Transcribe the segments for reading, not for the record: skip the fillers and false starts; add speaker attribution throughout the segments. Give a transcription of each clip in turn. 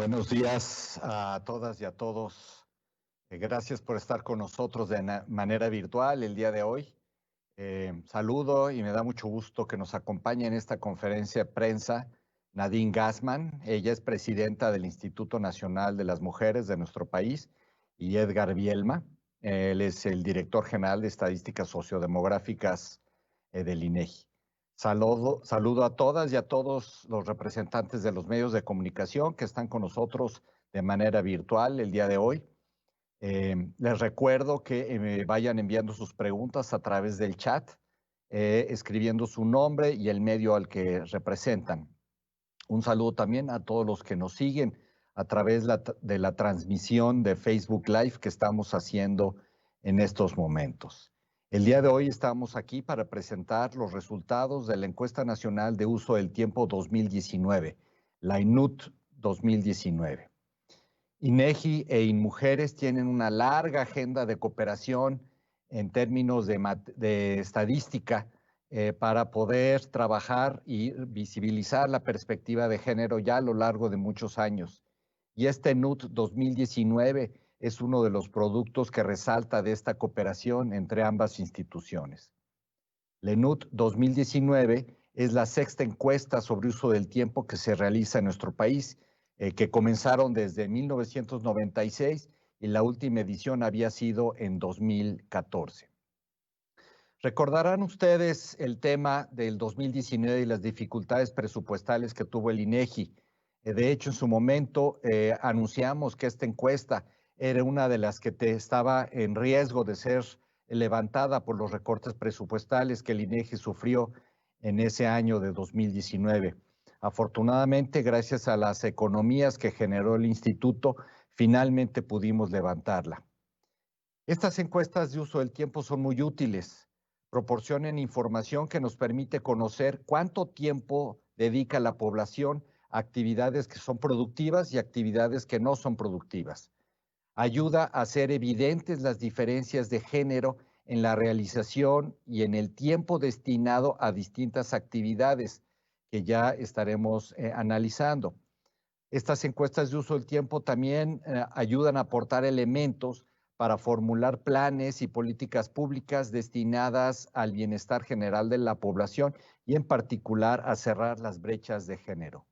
Speaker 1: Buenos días a todas y a todos. Gracias por estar con nosotros de manera virtual el día de hoy. Saludo y me da mucho gusto que nos acompañe en esta conferencia de prensa Nadine Gassmann. Ella es presidenta del Instituto Nacional de las Mujeres de nuestro país, y Edgar Bielma. Él es el director general de Estadísticas Sociodemográficas del INEGI. Saludo a todas y a todos los representantes de los medios de comunicación que están con nosotros de manera virtual el día de hoy. Les recuerdo que me vayan enviando sus preguntas a través del chat, escribiendo su nombre y el medio al que representan. Un saludo también a todos los que nos siguen a través de la transmisión de Facebook Live que estamos haciendo en estos momentos. El día de hoy estamos aquí para presentar los resultados de la Encuesta Nacional de Uso del Tiempo 2019, la INUT 2019. INEGI e INMujeres tienen una larga agenda de cooperación en términos de estadística para poder trabajar y visibilizar la perspectiva de género ya a lo largo de muchos años. Y este NUT 2019 es uno de los productos que resalta de esta cooperación entre ambas instituciones. La NUT 2019 es la sexta encuesta sobre uso del tiempo que se realiza en nuestro país, que comenzaron desde 1996 y la última edición había sido en 2014. Recordarán ustedes el tema del 2019 y las dificultades presupuestales que tuvo el INEGI. De hecho, en su momento anunciamos que esta encuesta era una de las que estaba en riesgo de ser levantada por los recortes presupuestales que el INEGI sufrió en ese año de 2019. Afortunadamente, gracias a las economías que generó el instituto, finalmente pudimos levantarla. Estas encuestas de uso del tiempo son muy útiles. Proporcionan información que nos permite conocer cuánto tiempo dedica la población a actividades que son productivas y actividades que no son productivas. Ayuda a hacer evidentes las diferencias de género en la realización y en el tiempo destinado a distintas actividades que ya estaremos analizando. Estas encuestas de uso del tiempo también ayudan a aportar elementos para formular planes y políticas públicas destinadas al bienestar general de la población y en particular a cerrar las brechas de género.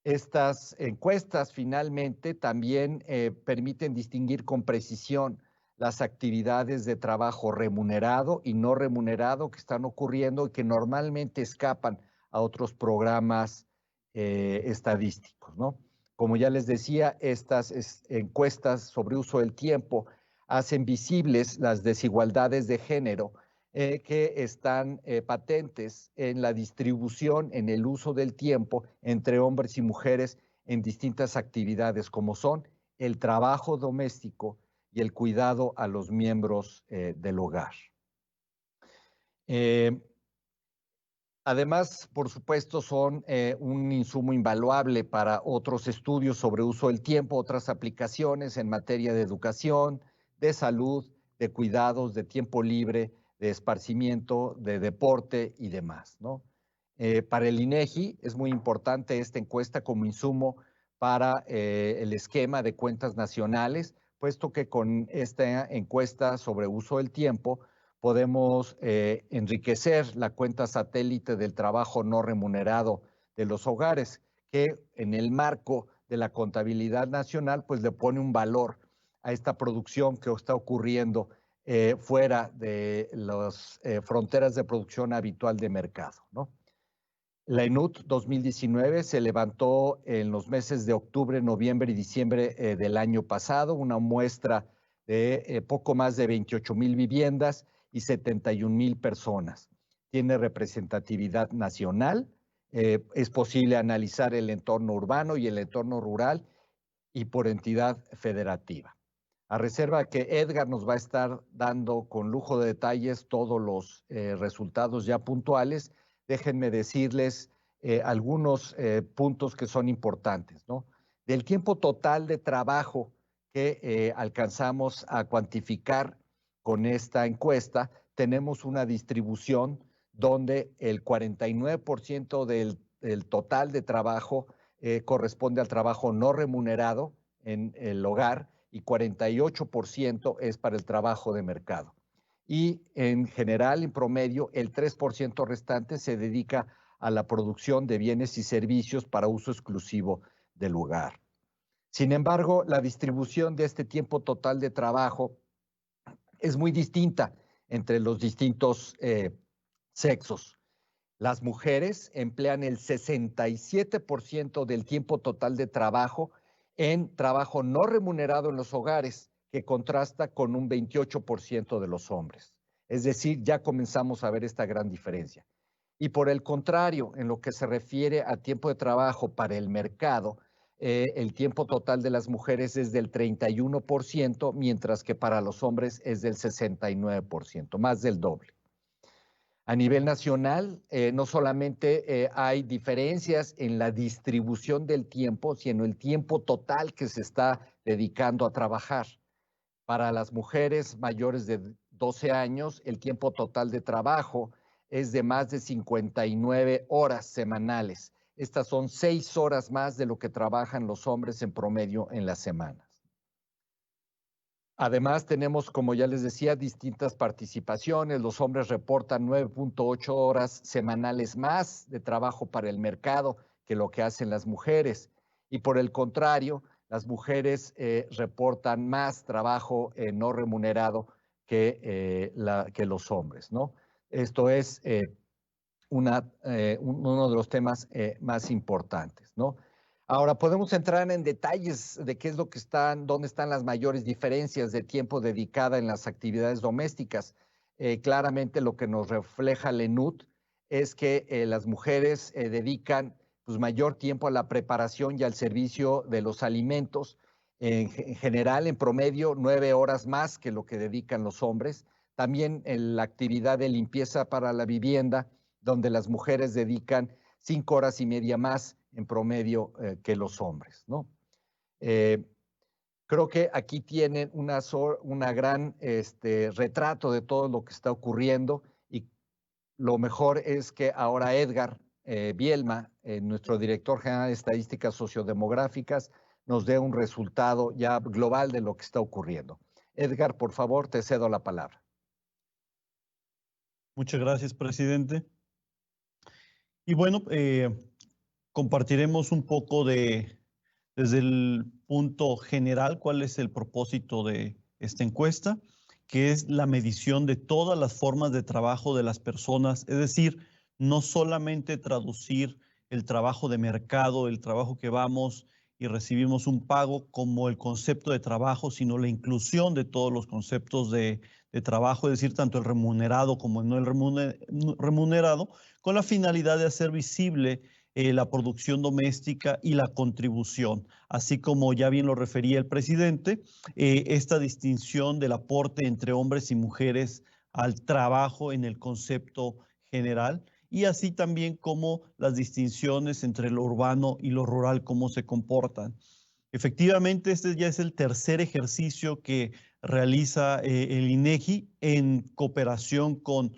Speaker 1: Estas encuestas finalmente también permiten distinguir con precisión las actividades de trabajo remunerado y no remunerado que están ocurriendo y que normalmente escapan a otros programas estadísticos, ¿no? Como ya les decía, estas encuestas sobre uso del tiempo hacen visibles las desigualdades de género que están patentes en la distribución, en el uso del tiempo entre hombres y mujeres en distintas actividades, como son el trabajo doméstico y el cuidado a los miembros del hogar. Además, por supuesto, son un insumo invaluable para otros estudios sobre uso del tiempo, otras aplicaciones en materia de educación, de salud, de cuidados, de tiempo libre, de esparcimiento, de deporte y demás, ¿no? Para el INEGI es muy importante esta encuesta como insumo para el esquema de cuentas nacionales, puesto que con esta encuesta sobre uso del tiempo podemos enriquecer la cuenta satélite del trabajo no remunerado de los hogares, que en el marco de la contabilidad nacional, pues le pone un valor a esta producción que está ocurriendo fuera de las fronteras de producción habitual de mercado, ¿no? La INUT 2019 se levantó en los meses de octubre, noviembre y diciembre del año pasado, una muestra de poco más de 28,000 viviendas y 71,000 personas. Tiene representatividad nacional, es posible analizar el entorno urbano y el entorno rural y por entidad federativa. A reserva que Edgar nos va a estar dando con lujo de detalles todos los resultados ya puntuales, déjenme decirles algunos puntos que son importantes, ¿no? Del tiempo total de trabajo que alcanzamos a cuantificar con esta encuesta, tenemos una distribución donde el 49% del total de trabajo corresponde al trabajo no remunerado en el hogar y 48% es para el trabajo de mercado. Y en general, en promedio, el 3% restante se dedica a la producción de bienes y servicios para uso exclusivo del hogar. Sin embargo, la distribución de este tiempo total de trabajo es muy distinta entre los distintos sexos. Las mujeres emplean el 67% del tiempo total de trabajo en trabajo no remunerado en los hogares, que contrasta con un 28% de los hombres. Es decir, ya comenzamos a ver esta gran diferencia. Y por el contrario, en lo que se refiere a tiempo de trabajo para el mercado, el tiempo total de las mujeres es del 31%, mientras que para los hombres es del 69%, más del doble. A nivel nacional, no solamente hay diferencias en la distribución del tiempo, sino el tiempo total que se está dedicando a trabajar. Para las mujeres mayores de 12 años, el tiempo total de trabajo es de más de 59 horas semanales. Estas son 6 horas más de lo que trabajan los hombres en promedio en las semanas. Además, tenemos, como ya les decía, distintas participaciones. Los hombres reportan 9.8 horas semanales más de trabajo para el mercado que lo que hacen las mujeres. Y por el contrario, las mujeres reportan más trabajo no remunerado que los hombres, ¿no? Esto es uno de los temas más importantes, ¿no? Ahora, podemos entrar en detalles de qué es lo que dónde están las mayores diferencias de tiempo dedicada en las actividades domésticas. Claramente lo que nos refleja el ENUD es que las mujeres dedican pues, mayor tiempo a la preparación y al servicio de los alimentos. En general, en promedio, 9 horas más que lo que dedican los hombres. También en la actividad de limpieza para la vivienda, donde las mujeres dedican 5 horas y media más en promedio que los hombres, ¿no? Creo que aquí tienen una gran retrato de todo lo que está ocurriendo y lo mejor es que ahora Edgar Bielma, nuestro director general de estadísticas sociodemográficas, nos dé un resultado ya global de lo que está ocurriendo. Edgar, por favor, te cedo la palabra.
Speaker 2: Muchas gracias, presidente. Y bueno, compartiremos un poco desde el punto general, cuál es el propósito de esta encuesta, que es la medición de todas las formas de trabajo de las personas, es decir, no solamente traducir el trabajo de mercado, el trabajo que vamos y recibimos un pago como el concepto de trabajo, sino la inclusión de todos los conceptos de trabajo, es decir, tanto el remunerado como el no remunerado, con la finalidad de hacer visible la producción doméstica y la contribución, así como ya bien lo refería el presidente, esta distinción del aporte entre hombres y mujeres al trabajo en el concepto general, y así también como las distinciones entre lo urbano y lo rural, cómo se comportan. Efectivamente, este ya es el tercer ejercicio que realiza el INEGI en cooperación con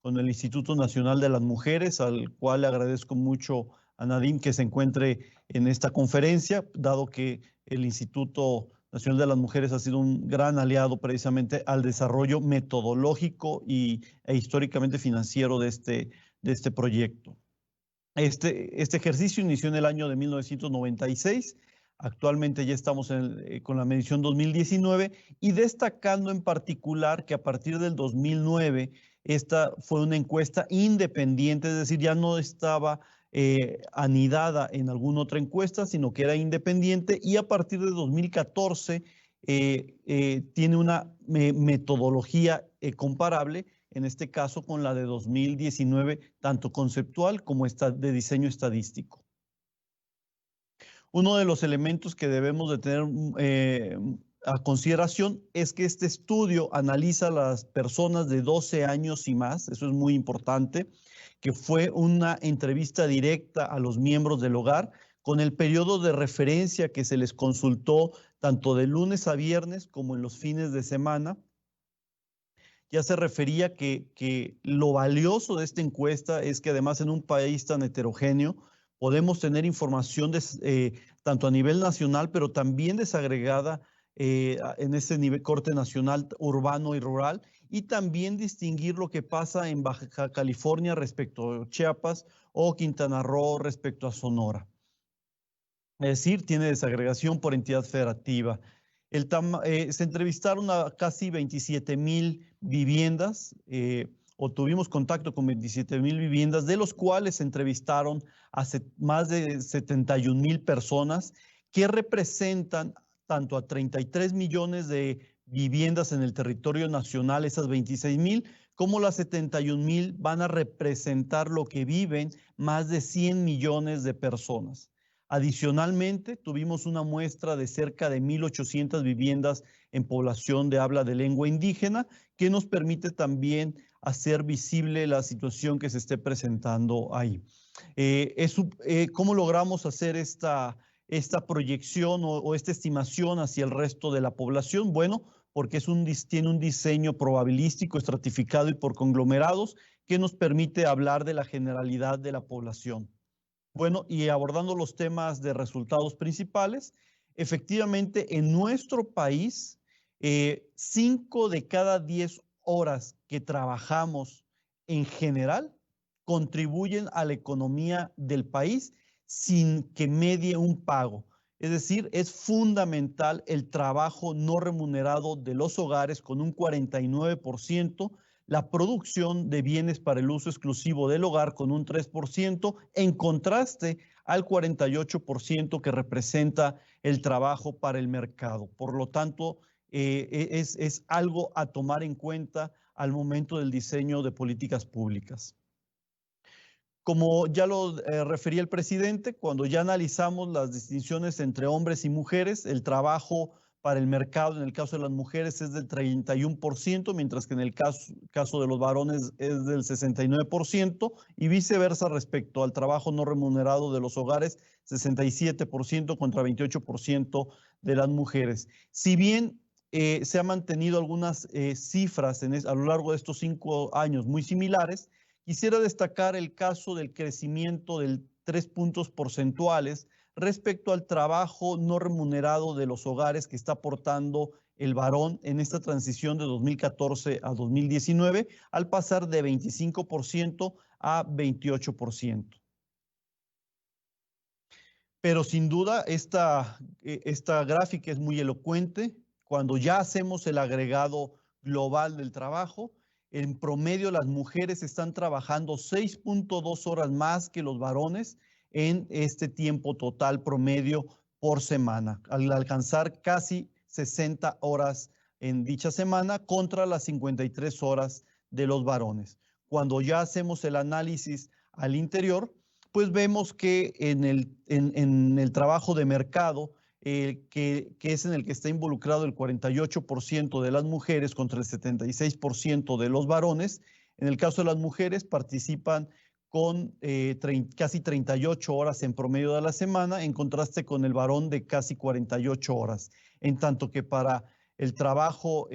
Speaker 2: el Instituto Nacional de las Mujeres, al cual le agradezco mucho a Nadine que se encuentre en esta conferencia, dado que el Instituto Nacional de las Mujeres ha sido un gran aliado precisamente al desarrollo metodológico e históricamente financiero de este proyecto. Este ejercicio inició en el año de 1996. Actualmente ya estamos con la medición 2019 y destacando en particular que a partir del 2009 esta fue una encuesta independiente, es decir, ya no estaba anidada en alguna otra encuesta, sino que era independiente, y a partir de 2014 tiene una metodología comparable, en este caso con la de 2019, tanto conceptual como de diseño estadístico. Uno de los elementos que debemos de tener a consideración es que este estudio analiza a las personas de 12 años y más, eso es muy importante, que fue una entrevista directa a los miembros del hogar con el periodo de referencia que se les consultó tanto de lunes a viernes como en los fines de semana. Ya se refería que lo valioso de esta encuesta es que además en un país tan heterogéneo podemos tener información tanto a nivel nacional, pero también desagregada en ese nivel corte nacional, urbano y rural, y también distinguir lo que pasa en Baja California respecto a Chiapas o Quintana Roo respecto a Sonora. Es decir, tiene desagregación por entidad federativa. Se entrevistaron a casi 27,000 viviendas, o tuvimos contacto con 27,000 viviendas, de los cuales se entrevistaron a más de 71,000 personas que representan tanto a 33 millones de viviendas en el territorio nacional, esas 26,000, como las 71,000 van a representar lo que viven más de 100 millones de personas. Adicionalmente, tuvimos una muestra de cerca de 1,800 viviendas en población de habla de lengua indígena, que nos permite también hacer visible la situación que se esté presentando ahí. ¿Cómo logramos hacer esta proyección o esta estimación hacia el resto de la población? Bueno, porque tiene un diseño probabilístico, estratificado y por conglomerados que nos permite hablar de la generalidad de la población. Bueno, y abordando los temas de resultados principales, efectivamente en nuestro país, 5 de cada 10 horas que trabajamos en general contribuyen a la economía del país sin que medie un pago. Es decir, es fundamental el trabajo no remunerado de los hogares con un 49%, la producción de bienes para el uso exclusivo del hogar con un 3%, en contraste al 48% que representa el trabajo para el mercado. Por lo tanto, es algo a tomar en cuenta al momento del diseño de políticas públicas. Como ya lo refería el presidente, cuando ya analizamos las distinciones entre hombres y mujeres, el trabajo para el mercado en el caso de las mujeres es del 31%, mientras que en el caso de los varones es del 69%, y viceversa respecto al trabajo no remunerado de los hogares, 67% contra 28% de las mujeres. Si bien se han mantenido algunas cifras a lo largo de estos 5 años muy similares, quisiera destacar el caso del crecimiento del 3 puntos porcentuales respecto al trabajo no remunerado de los hogares que está aportando el varón en esta transición de 2014 a 2019, al pasar de 25% a 28%. Pero sin duda esta gráfica es muy elocuente. Cuando ya hacemos el agregado global del trabajo, en promedio las mujeres están trabajando 6.2 horas más que los varones en este tiempo total promedio por semana, al alcanzar casi 60 horas en dicha semana contra las 53 horas de los varones. Cuando ya hacemos el análisis al interior, pues vemos que en el trabajo de mercado, que es en el que está involucrado el 48% de las mujeres contra el 76% de los varones. En el caso de las mujeres participan con casi 38 horas en promedio de la semana, en contraste con el varón de casi 48 horas. En tanto que para el trabajo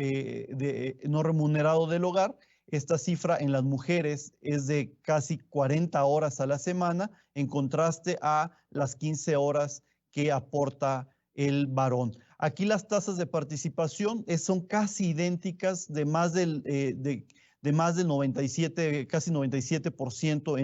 Speaker 2: no remunerado del hogar, esta cifra en las mujeres es de casi 40 horas a la semana, en contraste a las 15 horas que aporta el varón. Aquí las tasas de participación son casi idénticas, de más del 97, casi 97%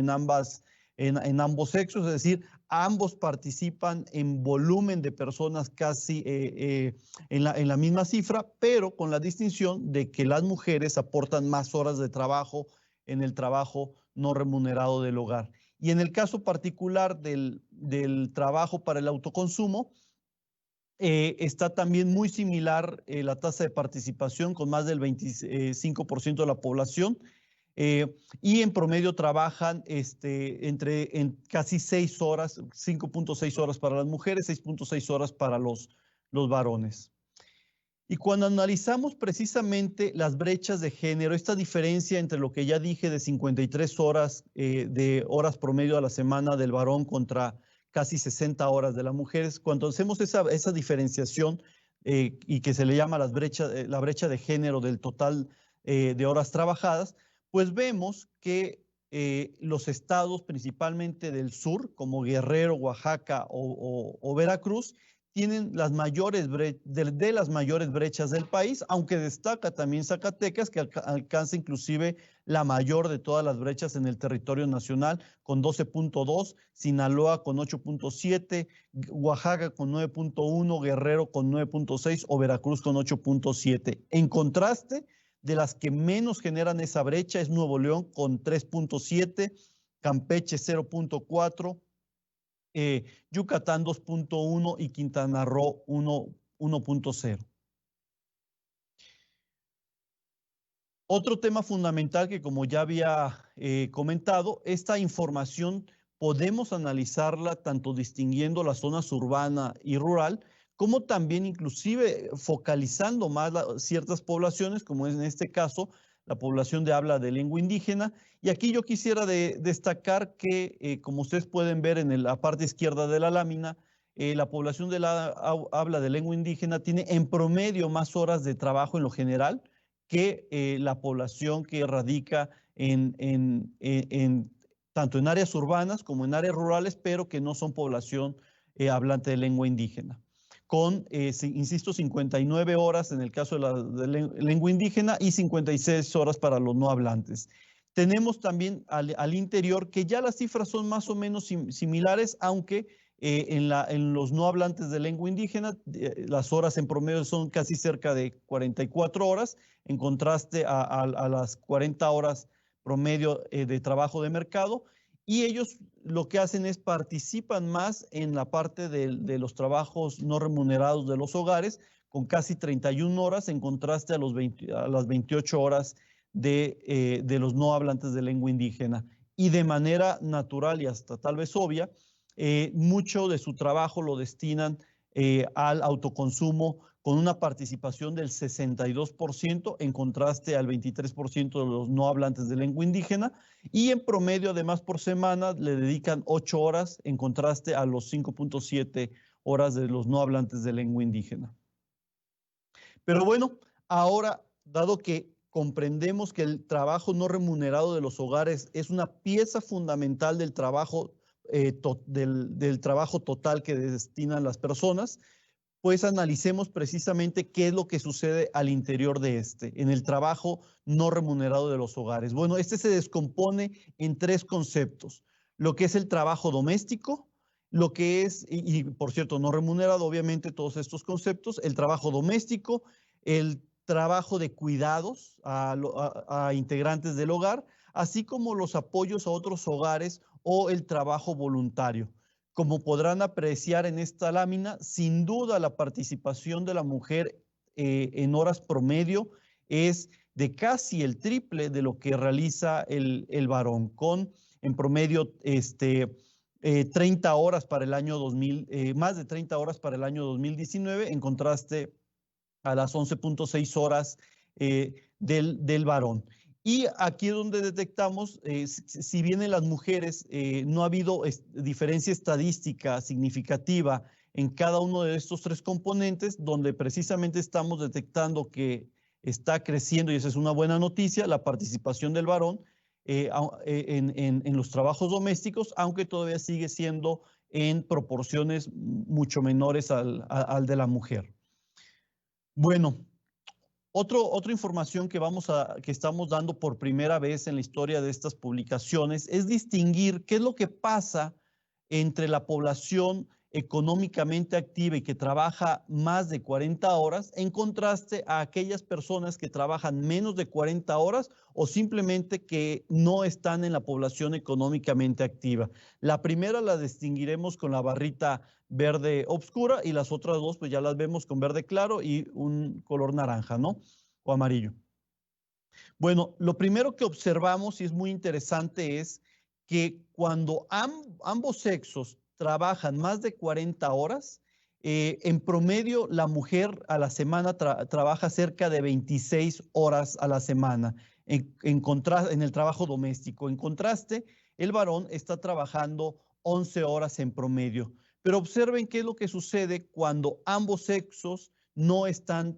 Speaker 2: en ambos sexos, es decir, ambos participan en volumen de personas casi en la misma cifra, pero con la distinción de que las mujeres aportan más horas de trabajo en el trabajo no remunerado del hogar. Y en el caso particular del trabajo para el autoconsumo, está también muy similar la tasa de participación, con más del 25% de la población, y en promedio trabajan en casi 6 horas, 5.6 horas para las mujeres, 6.6 horas para los varones. Y cuando analizamos precisamente las brechas de género, esta diferencia entre lo que ya dije de 53 horas de horas promedio a la semana del varón contra casi 60 horas de las mujeres, cuando hacemos esa diferenciación y que se le llama la brecha de género del total de horas trabajadas, pues vemos que los estados principalmente del sur, como Guerrero, Oaxaca o Veracruz, tienen las mayores de las mayores brechas del país, aunque destaca también Zacatecas, que alcanza inclusive la mayor de todas las brechas en el territorio nacional, con 12.2, Sinaloa con 8.7, Oaxaca con 9.1, Guerrero con 9.6 o Veracruz con 8.7. En contraste, de las que menos generan esa brecha es Nuevo León con 3.7, Campeche 0.4, Yucatán 2.1 y Quintana Roo 1.0. Otro tema fundamental que, como ya había comentado, esta información podemos analizarla tanto distinguiendo la zona urbana y rural, como también inclusive focalizando más ciertas poblaciones, como es en este caso la población de habla de lengua indígena. Y aquí yo quisiera destacar que, como ustedes pueden ver en la parte izquierda de la lámina, la población de habla de lengua indígena tiene en promedio más horas de trabajo en lo general que la población que radica tanto en áreas urbanas como en áreas rurales, pero que no son población hablante de lengua indígena. Con, insisto, 59 horas en el caso de la lengua indígena y 56 horas para los no hablantes. Tenemos también al interior que ya las cifras son más o menos similares, aunque en los no hablantes de lengua indígena las horas en promedio son casi cerca de 44 horas, en contraste a las 40 horas promedio de trabajo de mercado. Y ellos lo que hacen es participan más en la parte de los trabajos no remunerados de los hogares, con casi 31 horas, en contraste a las 28 horas de los no hablantes de lengua indígena. Y de manera natural y hasta tal vez obvia, mucho de su trabajo lo destinan al autoconsumo, con una participación del 62%, en contraste al 23% de los no hablantes de lengua indígena, y en promedio, además, por semana le dedican 8 horas, en contraste a los 5.7 horas de los no hablantes de lengua indígena. Pero bueno, ahora, dado que comprendemos que el trabajo no remunerado de los hogares es una pieza fundamental del trabajo, del trabajo total que destinan las personas, pues analicemos precisamente qué es lo que sucede al interior de en el trabajo no remunerado de los hogares. Bueno, se descompone en 3 conceptos: lo que es el trabajo doméstico, lo que es, y por cierto, no remunerado, obviamente, todos estos conceptos: el trabajo doméstico, el trabajo de cuidados a integrantes del hogar, así como los apoyos a otros hogares o el trabajo voluntario. Como podrán apreciar en esta lámina, sin duda la participación de la mujer en horas promedio es de casi el triple de lo que realiza el varón, con en promedio 30 horas para el año 2000, más de 30 horas para el año 2019, en contraste a las 11.6 horas del varón. Y aquí es donde detectamos, si bien en las mujeres no ha habido diferencia estadística significativa en cada uno de estos 3 componentes, donde precisamente estamos detectando que está creciendo, y esa es una buena noticia, la participación del varón en los trabajos domésticos, aunque todavía sigue siendo en proporciones mucho menores al de la mujer. Bueno, otra información que estamos dando por primera vez en la historia de estas publicaciones es distinguir qué es lo que pasa entre la población económicamente activa y que trabaja más de 40 horas, en contraste a aquellas personas que trabajan menos de 40 horas o simplemente que no están en la población económicamente activa. La primera la distinguiremos con la barrita verde oscura, y las otras 2 pues ya las vemos con verde claro y un color naranja, ¿no? O amarillo. Bueno, lo primero que observamos, y es muy interesante, es que cuando ambos sexos trabajan más de 40 horas, en promedio la mujer a la semana trabaja cerca de 26 horas a la semana en el trabajo doméstico. En contraste, el varón está trabajando 11 horas en promedio. Pero observen qué es lo que sucede cuando ambos sexos no están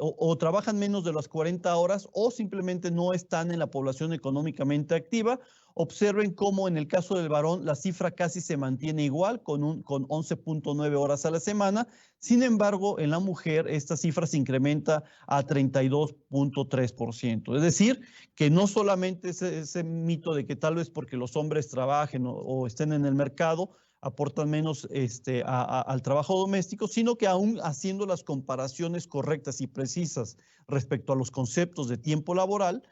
Speaker 2: o trabajan menos de las 40 horas o simplemente no están en la población económicamente activa. Observen cómo en el caso del varón la cifra casi se mantiene igual con 11.9 horas a la semana. Sin embargo, en la mujer esta cifra se incrementa a 32.3%. Es decir, que no solamente ese mito de que tal vez porque los hombres trabajen o estén en el mercado, aportan menos al trabajo doméstico, sino que aún haciendo las comparaciones correctas y precisas respecto a los conceptos de tiempo laboral,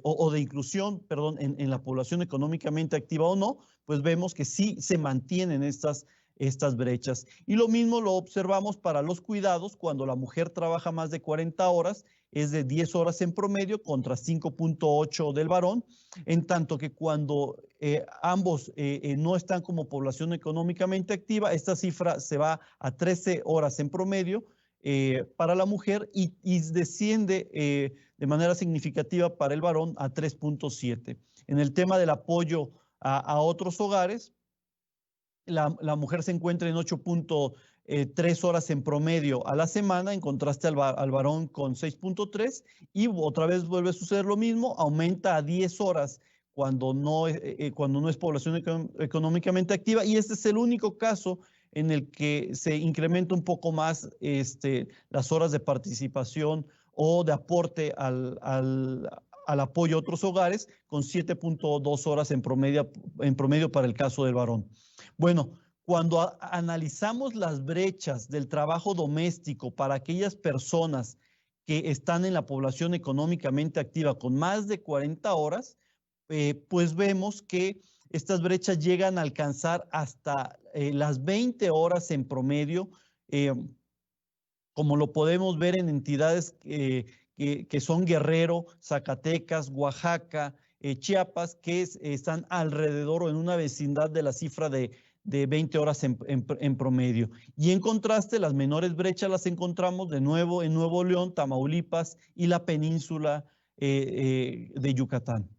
Speaker 2: o de inclusión, perdón, en la población económicamente activa o no, pues vemos que sí se mantienen estas brechas. Y lo mismo lo observamos para los cuidados, cuando la mujer trabaja más de 40 horas, es de 10 horas en promedio contra 5.8 del varón, en tanto que cuando ambos no están como población económicamente activa, esta cifra se va a 13 horas en promedio para la mujer y desciende de manera significativa para el varón a 3.7. En el tema del apoyo a otros hogares, la mujer se encuentra en 8.3 horas en promedio a la semana, en contraste al varón con 6.3, y otra vez vuelve a suceder lo mismo, aumenta a 10 horas cuando no es población económicamente activa, y este es el único caso en el que se incrementa un poco más las horas de participación o de aporte al apoyo a otros hogares, con 7.2 horas en promedio para el caso del varón. Bueno, cuando analizamos las brechas del trabajo doméstico para aquellas personas que están en la población económicamente activa con más de 40 horas, pues vemos que estas brechas llegan a alcanzar hasta las 20 horas en promedio, como lo podemos ver en entidades que son Guerrero, Zacatecas, Oaxaca, Chiapas, que están alrededor o en una vecindad de la cifra de 20 horas en promedio. Y en contraste, las menores brechas las encontramos de nuevo en Nuevo León, Tamaulipas y la península de Yucatán.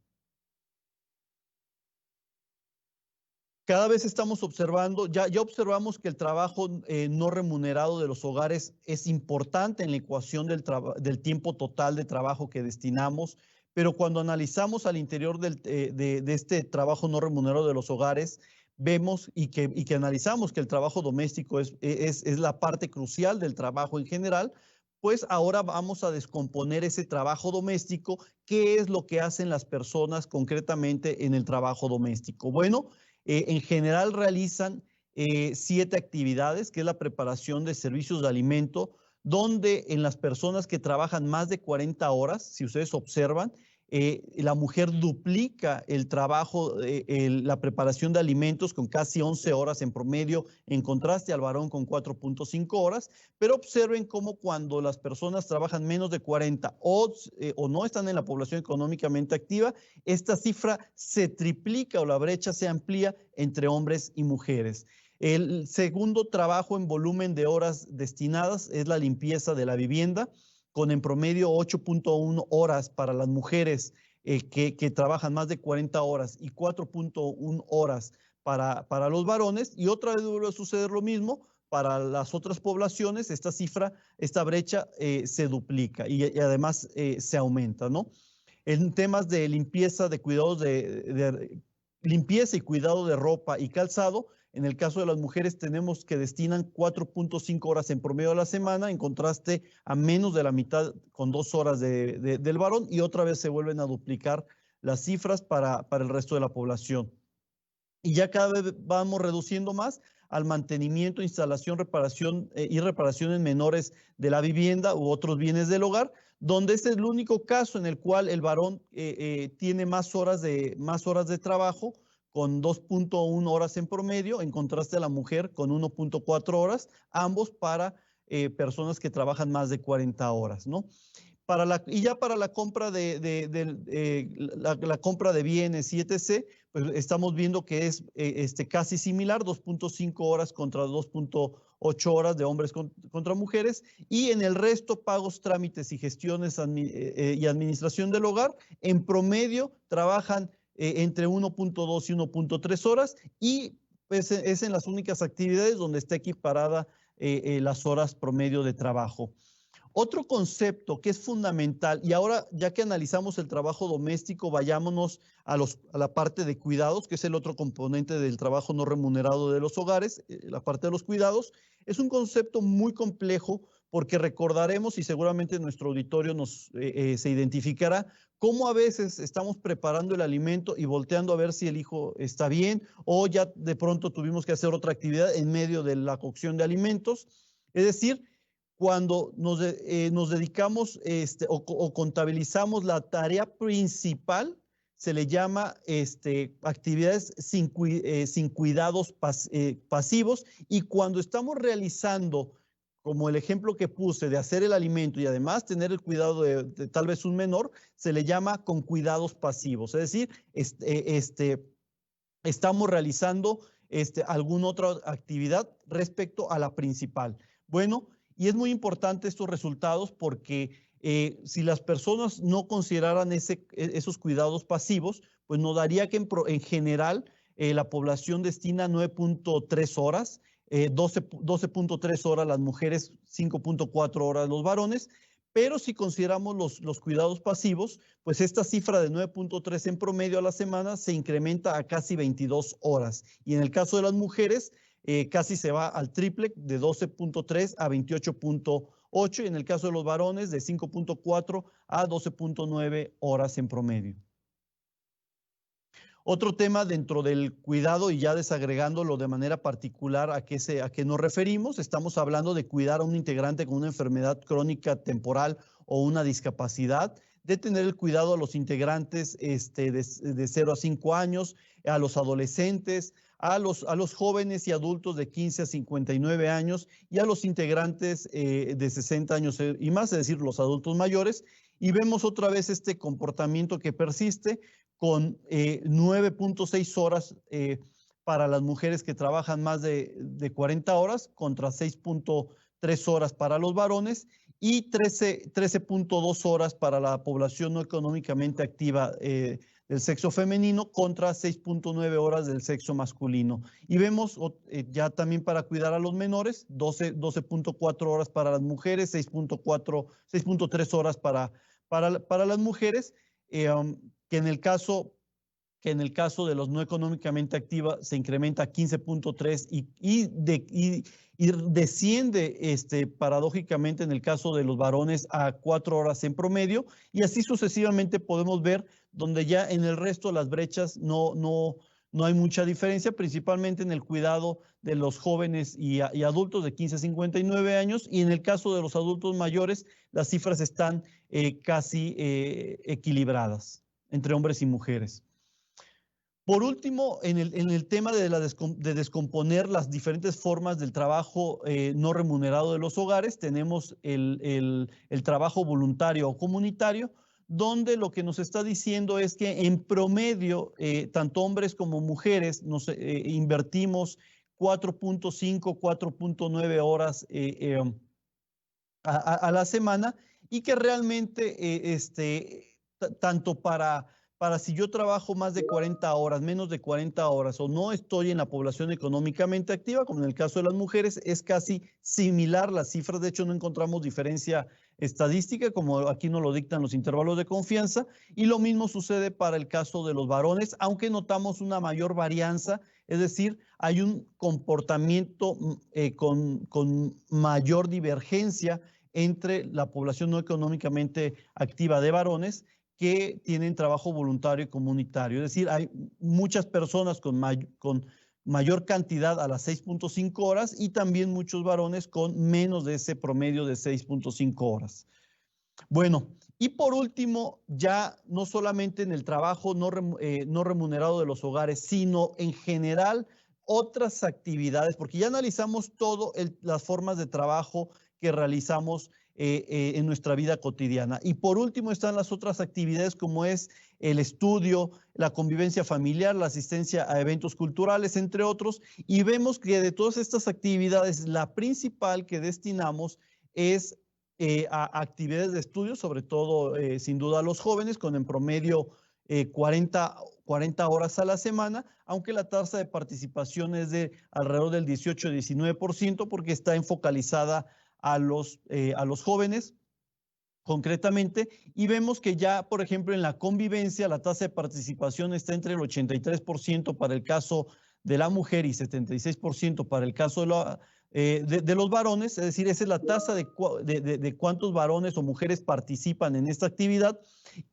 Speaker 2: Cada vez estamos observando, ya observamos que el trabajo no remunerado de los hogares es importante en la ecuación del tiempo total de trabajo que destinamos, pero cuando analizamos al interior de este trabajo no remunerado de los hogares, vemos y que analizamos que el trabajo doméstico es la parte crucial del trabajo en general, pues ahora vamos a descomponer ese trabajo doméstico. ¿Qué es lo que hacen las personas concretamente en el trabajo doméstico? Bueno, en general realizan 7 actividades, que es la preparación de servicios de alimento, donde en las personas que trabajan más de 40 horas, si ustedes observan, la mujer duplica el trabajo, la preparación de alimentos con casi 11 horas en promedio, en contraste al varón con 4.5 horas, pero observen cómo cuando las personas trabajan menos de 40 o no están en la población económicamente activa, esta cifra se triplica o la brecha se amplía entre hombres y mujeres. El segundo trabajo en volumen de horas destinadas es la limpieza de la vivienda, con en promedio 8.1 horas para las mujeres que trabajan más de 40 horas y 4.1 horas para los varones. Y otra vez vuelve a suceder lo mismo para las otras poblaciones. Esta brecha se duplica y además se aumenta, ¿no? En temas de limpieza, de cuidados de limpieza y cuidado de ropa y calzado, en el caso de las mujeres tenemos que destinan 4.5 horas en promedio a la semana, en contraste a menos de la mitad con 2 horas del varón, y otra vez se vuelven a duplicar las cifras para el resto de la población. Y ya cada vez vamos reduciendo más al mantenimiento, instalación, reparación y reparaciones menores de la vivienda u otros bienes del hogar, donde este es el único caso en el cual el varón tiene más horas de trabajo, con 2.1 horas en promedio, en contraste a la mujer con 1.4 horas, ambos para personas que trabajan más de 40 horas, ¿no? Y ya para la compra la compra de bienes y etc., pues estamos viendo que es casi similar, 2.5 horas contra 2.8 horas de hombres contra mujeres, y en el resto pagos, trámites y gestiones y administración del hogar, en promedio trabajan entre 1.2 y 1.3 horas, y pues es en las únicas actividades donde está equiparada las horas promedio de trabajo. Otro concepto que es fundamental, y ahora ya que analizamos el trabajo doméstico, vayámonos a la parte de cuidados, que es el otro componente del trabajo no remunerado de los hogares, la parte de los cuidados. Es un concepto muy complejo porque recordaremos, y seguramente nuestro auditorio se identificará, cómo a veces estamos preparando el alimento y volteando a ver si el hijo está bien, o ya de pronto tuvimos que hacer otra actividad en medio de la cocción de alimentos. Es decir, cuando nos dedicamos o contabilizamos la tarea principal, se le llama actividades sin cuidados pasivos, y cuando estamos realizando, como el ejemplo que puse, de hacer el alimento y además tener el cuidado de tal vez un menor, se le llama con cuidados pasivos. Es decir, estamos realizando alguna otra actividad respecto a la principal. Bueno, y es muy importante estos resultados porque si las personas no consideraran esos cuidados pasivos, pues nos daría que en general la población destina 9.3 horas, 12.3 horas las mujeres, 5.4 horas los varones. Pero si consideramos los cuidados pasivos, pues esta cifra de 9.3 en promedio a la semana se incrementa a casi 22 horas. Y en el caso de las mujeres, casi se va al triple, de 12.3 a 28.8, y en el caso de los varones, de 5.4 a 12.9 horas en promedio. Otro tema dentro del cuidado, y ya desagregándolo de manera particular a qué nos referimos, estamos hablando de cuidar a un integrante con una enfermedad crónica temporal o una discapacidad, de tener el cuidado a los integrantes de 0 a 5 años, a los adolescentes, a los jóvenes y adultos de 15 a 59 años y a los integrantes de 60 años y más, es decir, los adultos mayores. Y vemos otra vez este comportamiento que persiste con 9.6 horas para las mujeres que trabajan más de 40 horas contra 6.3 horas para los varones y 13.2 horas para la población no económicamente activa del sexo femenino contra 6.9 horas del sexo masculino. Y vemos ya también para cuidar a los menores, 12.4 horas para las mujeres, 6.3 horas para las mujeres, que en el caso de los no económicamente activas se incrementa a 15.3 y desciende paradójicamente en el caso de los varones a 4 horas en promedio, y así sucesivamente podemos ver donde ya en el resto las brechas no hay mucha diferencia, principalmente en el cuidado de los jóvenes y adultos de 15 a 59 años, y en el caso de los adultos mayores las cifras están casi equilibradas entre hombres y mujeres. Por último, en el tema de descomponer las diferentes formas del trabajo no remunerado de los hogares, tenemos el trabajo voluntario o comunitario, donde lo que nos está diciendo es que en promedio, tanto hombres como mujeres, invertimos 4.5, 4.9 horas a la semana, y que realmente tanto para si yo trabajo más de 40 horas, menos de 40 horas, o no estoy en la población económicamente activa, como en el caso de las mujeres, es casi similar las cifras. De hecho, no encontramos diferencia estadística, como aquí nos lo dictan los intervalos de confianza, y lo mismo sucede para el caso de los varones, aunque notamos una mayor varianza, es decir, hay un comportamiento con mayor divergencia entre la población no económicamente activa de varones que tienen trabajo voluntario y comunitario. Es decir, hay muchas personas con mayor cantidad a las 6.5 horas y también muchos varones con menos de ese promedio de 6.5 horas. Bueno, y por último, ya no solamente en el trabajo no remunerado de los hogares, sino en general otras actividades, porque ya analizamos todas las formas de trabajo que realizamos en nuestra vida cotidiana. Y por último están las otras actividades, como es el estudio, la convivencia familiar, la asistencia a eventos culturales, entre otros. Y vemos que de todas estas actividades, la principal que destinamos es a actividades de estudio, sobre todo sin duda a los jóvenes, con en promedio 40 horas a la semana, aunque la tasa de participación es de alrededor del 18-19% porque está enfocalizada a los jóvenes concretamente, y vemos que ya, por ejemplo, en la convivencia, la tasa de participación está entre el 83% para el caso de la mujer y 76% para el caso de los varones, es decir, esa es la tasa de cuántos varones o mujeres participan en esta actividad.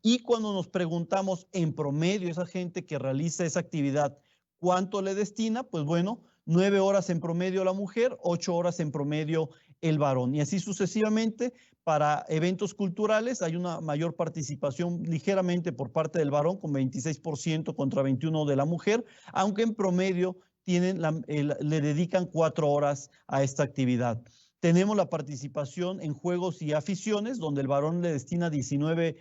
Speaker 2: Y cuando nos preguntamos en promedio esa gente que realiza esa actividad, ¿cuánto le destina? Pues bueno, 9 horas en promedio la mujer, 8 horas en promedio el varón. Y así sucesivamente, para eventos culturales hay una mayor participación ligeramente por parte del varón, con 26% contra 21% de la mujer, aunque en promedio le dedican 4 horas a esta actividad. Tenemos la participación en juegos y aficiones, donde el varón le destina 19%.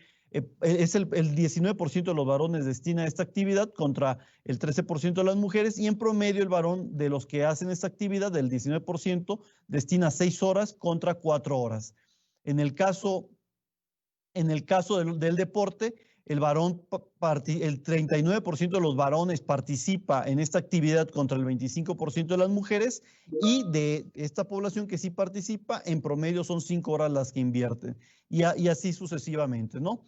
Speaker 2: Es el 19% de los varones destina a esta actividad contra el 13% de las mujeres, y en promedio el varón de los que hacen esta actividad, del 19%, destina 6 horas contra 4 horas. En el caso del deporte, el 39% de los varones participa en esta actividad contra el 25% de las mujeres, y de esta población que sí participa, en promedio son 5 horas las que invierten, y así sucesivamente, ¿no?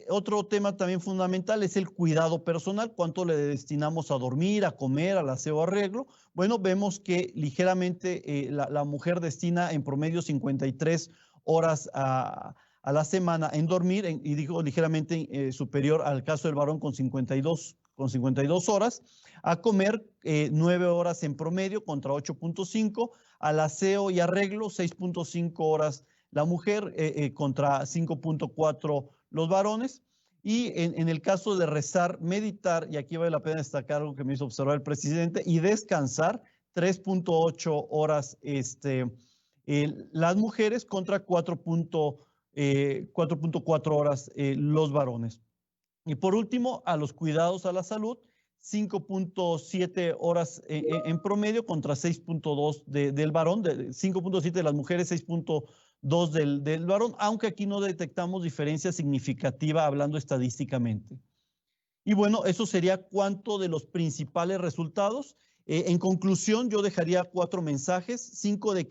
Speaker 2: Otro tema también fundamental es el cuidado personal. ¿Cuánto le destinamos a dormir, a comer, al aseo, arreglo? Bueno, vemos que ligeramente la mujer destina en promedio 53 horas a la semana en dormir, y digo ligeramente superior al caso del varón con 52 horas, a comer 9 horas en promedio contra 8.5, al aseo y arreglo 6.5 horas la mujer contra 5.4 los varones. Y en el caso de rezar, meditar, y aquí vale la pena destacar algo que me hizo observar el presidente, y descansar 3.8 horas las mujeres contra 4.4 horas los varones. Y por último, a los cuidados a la salud, 5.7 horas en promedio contra 6.2 del varón, 5.7 de las mujeres, 6.2 del varón, aunque aquí no detectamos diferencia significativa hablando estadísticamente. Y bueno, eso sería cuanto de los principales resultados. En conclusión, yo dejaría 4 mensajes. 5 de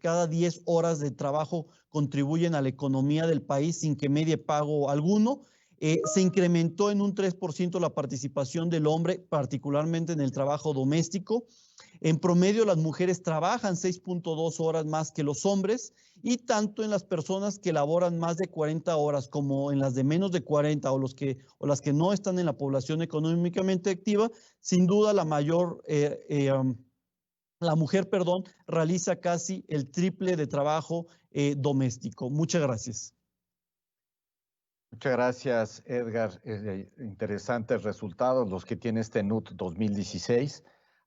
Speaker 2: cada 10 horas de trabajo contribuyen a la economía del país sin que medie pago alguno. Se incrementó en un 3% la participación del hombre, particularmente en el trabajo doméstico. En promedio, las mujeres trabajan 6.2 horas más que los hombres, y tanto en las personas que laboran más de 40 horas como en las de menos de 40 o las que no están en la población económicamente activa, sin duda la mujer, realiza casi el triple de trabajo doméstico. Muchas gracias.
Speaker 1: Muchas gracias, Edgar. Interesantes resultados los que tiene este NUT 2016.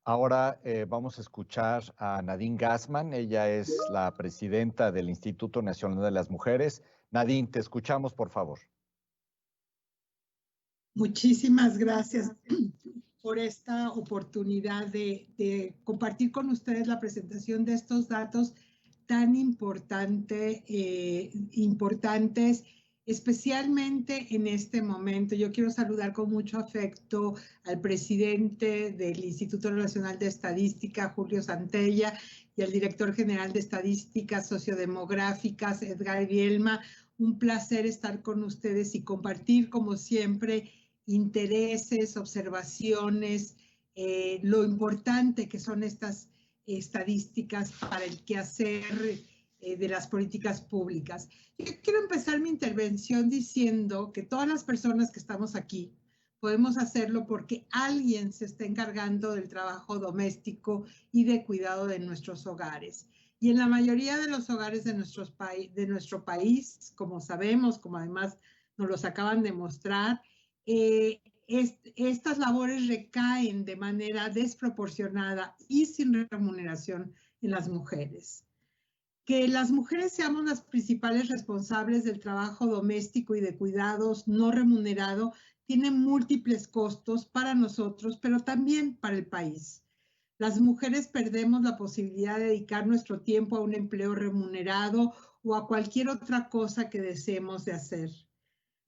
Speaker 1: Ahora vamos a escuchar a Nadine Gassman. Ella es la presidenta del Instituto Nacional de las Mujeres. Nadine, te escuchamos, por favor.
Speaker 3: Muchísimas gracias por esta oportunidad de compartir con ustedes la presentación de estos datos tan importantes, especialmente en este momento. Yo quiero saludar con mucho afecto al presidente del Instituto Nacional de Estadística, Julio Santella, y al director general de Estadísticas Sociodemográficas, Edgar Bielma. Un placer estar con ustedes y compartir, como siempre, intereses, observaciones, lo importante que son estas estadísticas para el quehacer de las políticas públicas. Yo quiero empezar mi intervención diciendo que todas las personas que estamos aquí podemos hacerlo porque alguien se está encargando del trabajo doméstico y de cuidado de nuestros hogares. Y en la mayoría de los hogares de nuestro país, como sabemos, como además nos los acaban de mostrar, estas labores recaen de manera desproporcionada y sin remuneración en las mujeres. Que las mujeres seamos las principales responsables del trabajo doméstico y de cuidados no remunerado tiene múltiples costos para nosotros, pero también para el país. Las mujeres perdemos la posibilidad de dedicar nuestro tiempo a un empleo remunerado o a cualquier otra cosa que deseemos de hacer.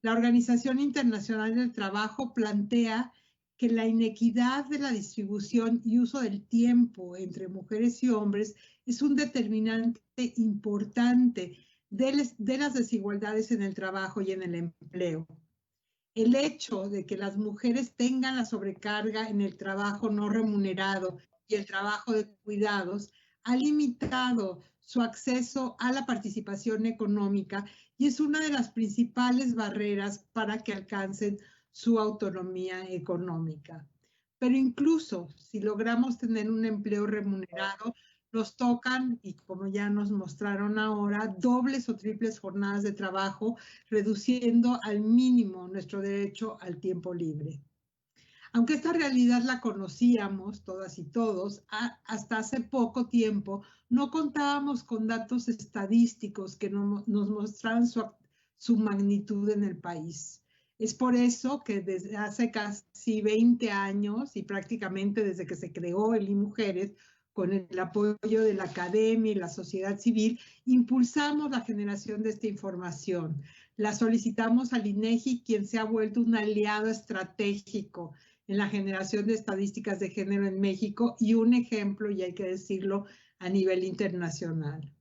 Speaker 3: La Organización Internacional del Trabajo plantea que la inequidad de la distribución y uso del tiempo entre mujeres y hombres es un determinante importante de las desigualdades en el trabajo y en el empleo. El hecho de que las mujeres tengan la sobrecarga en el trabajo no remunerado y el trabajo de cuidados ha limitado su acceso a la participación económica y es una de las principales barreras para que alcancen su autonomía económica. Pero incluso si logramos tener un empleo remunerado, nos tocan, y como ya nos mostraron ahora, dobles o triples jornadas de trabajo, reduciendo al mínimo nuestro derecho al tiempo libre. Aunque esta realidad la conocíamos todas y todos, hasta hace poco tiempo no contábamos con datos estadísticos que nos mostraran su magnitud en el país. Es por eso que desde hace casi 20 años y prácticamente desde que se creó el IMujeres, con el apoyo de la academia y la sociedad civil, impulsamos la generación de esta información. La solicitamos al INEGI, quien se ha vuelto un aliado estratégico en la generación de estadísticas de género en México y un ejemplo, y hay que decirlo, a nivel internacional.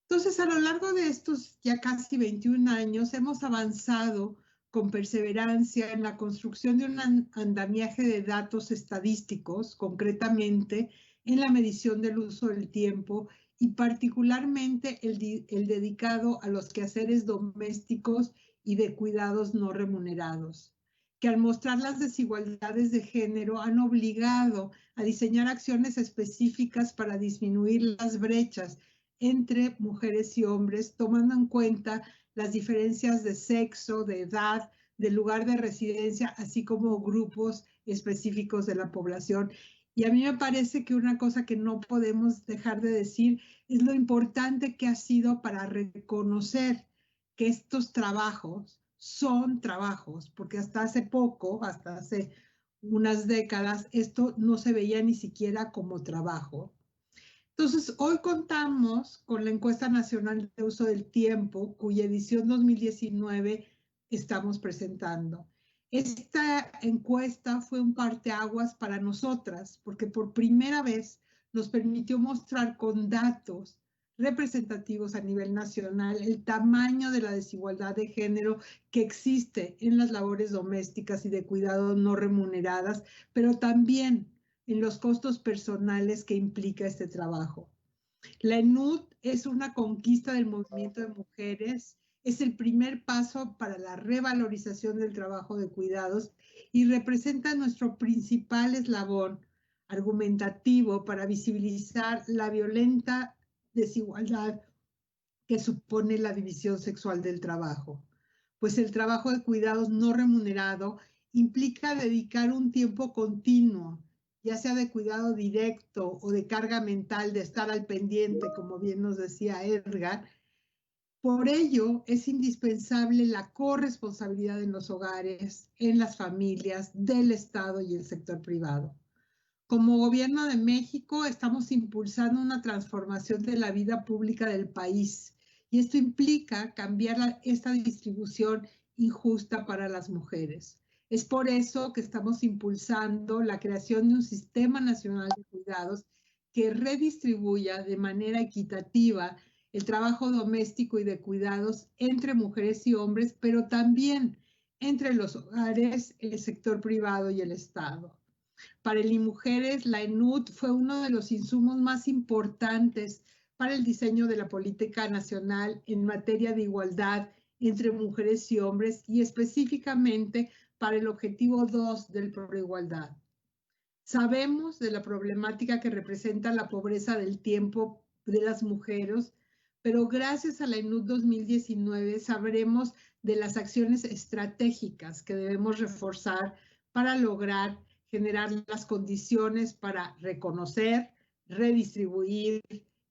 Speaker 3: Entonces, a lo largo de estos ya casi 21 años, hemos avanzado con perseverancia en la construcción de un andamiaje de datos estadísticos, concretamente en la medición del uso del tiempo y particularmente el dedicado a los quehaceres domésticos y de cuidados no remunerados, que al mostrar las desigualdades de género han obligado a diseñar acciones específicas para disminuir las brechas entre mujeres y hombres, tomando en cuenta las diferencias de sexo, de edad, de lugar de residencia, así como grupos específicos de la población. Y a mí me parece que una cosa que no podemos dejar de decir es lo importante que ha sido para reconocer que estos trabajos son trabajos, porque hasta hace poco, hasta hace unas décadas, esto no se veía ni siquiera como trabajo. Entonces, hoy contamos con la Encuesta Nacional de Uso del Tiempo, cuya edición 2019 estamos presentando. Esta encuesta fue un parteaguas para nosotras, porque por primera vez nos permitió mostrar con datos representativos a nivel nacional el tamaño de la desigualdad de género que existe en las labores domésticas y de cuidado no remuneradas, pero también en los costos personales que implica este trabajo. La ENUD es una conquista del movimiento de mujeres, es el primer paso para la revalorización del trabajo de cuidados y representa nuestro principal eslabón argumentativo para visibilizar la violenta desigualdad que supone la división sexual del trabajo. Pues el trabajo de cuidados no remunerado implica dedicar un tiempo continuo, ya sea de cuidado directo o de carga mental, de estar al pendiente, como bien nos decía Edgar. Por ello, es indispensable la corresponsabilidad en los hogares, en las familias, del Estado y el sector privado. Como Gobierno de México, estamos impulsando una transformación de la vida pública del país y esto implica cambiar esta distribución injusta para las mujeres. Es por eso que estamos impulsando la creación de un sistema nacional de cuidados que redistribuya de manera equitativa el trabajo doméstico y de cuidados entre mujeres y hombres, pero también entre los hogares, el sector privado y el Estado. Para el IMujeres, la ENUD fue uno de los insumos más importantes para el diseño de la política nacional en materia de igualdad entre mujeres y hombres y específicamente para el objetivo 2 del Proigualdad. Sabemos de la problemática que representa la pobreza del tiempo de las mujeres, pero gracias a la ENUD 2019 sabremos de las acciones estratégicas que debemos reforzar para lograr generar las condiciones para reconocer, redistribuir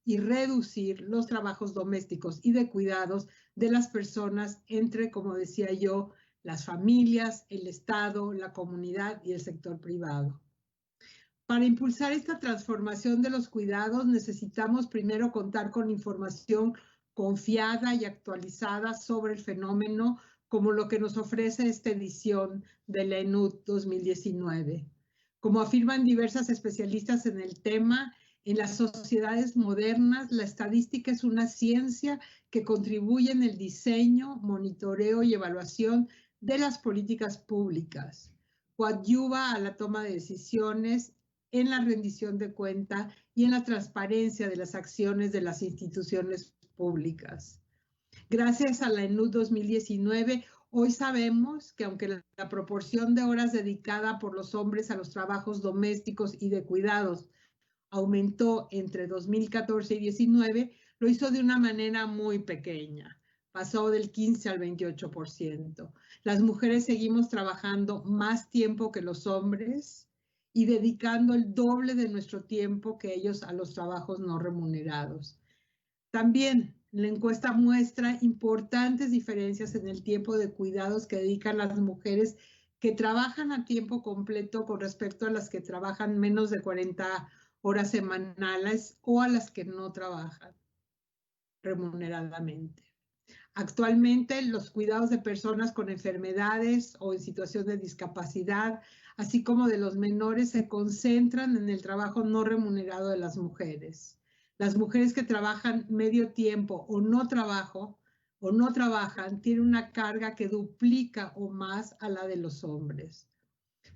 Speaker 3: y reducir los trabajos domésticos y de cuidados de las personas entre, como decía yo, las familias, el Estado, la comunidad y el sector privado. Para impulsar esta transformación de los cuidados necesitamos primero contar con información confiada y actualizada sobre el fenómeno, como lo que nos ofrece esta edición de la ENUD 2019. Como afirman diversas especialistas en el tema, en las sociedades modernas, la estadística es una ciencia que contribuye en el diseño, monitoreo y evaluación de las políticas públicas, coadyuva a la toma de decisiones, en la rendición de cuenta y en la transparencia de las acciones de las instituciones públicas. Gracias a la ENUD 2019, hoy sabemos que aunque la proporción de horas dedicada por los hombres a los trabajos domésticos y de cuidados aumentó entre 2014 y 2019, lo hizo de una manera muy pequeña. Pasó del 15 al 28%. Las mujeres seguimos trabajando más tiempo que los hombres y dedicando el doble de nuestro tiempo que ellos a los trabajos no remunerados. También la encuesta muestra importantes diferencias en el tiempo de cuidados que dedican las mujeres que trabajan a tiempo completo con respecto a las que trabajan menos de 40 horas semanales o a las que no trabajan remuneradamente. Actualmente, los cuidados de personas con enfermedades o en situación de discapacidad, así como de los menores, se concentran en el trabajo no remunerado de las mujeres. Las mujeres que trabajan medio tiempo o no trabajan tienen una carga que duplica o más a la de los hombres.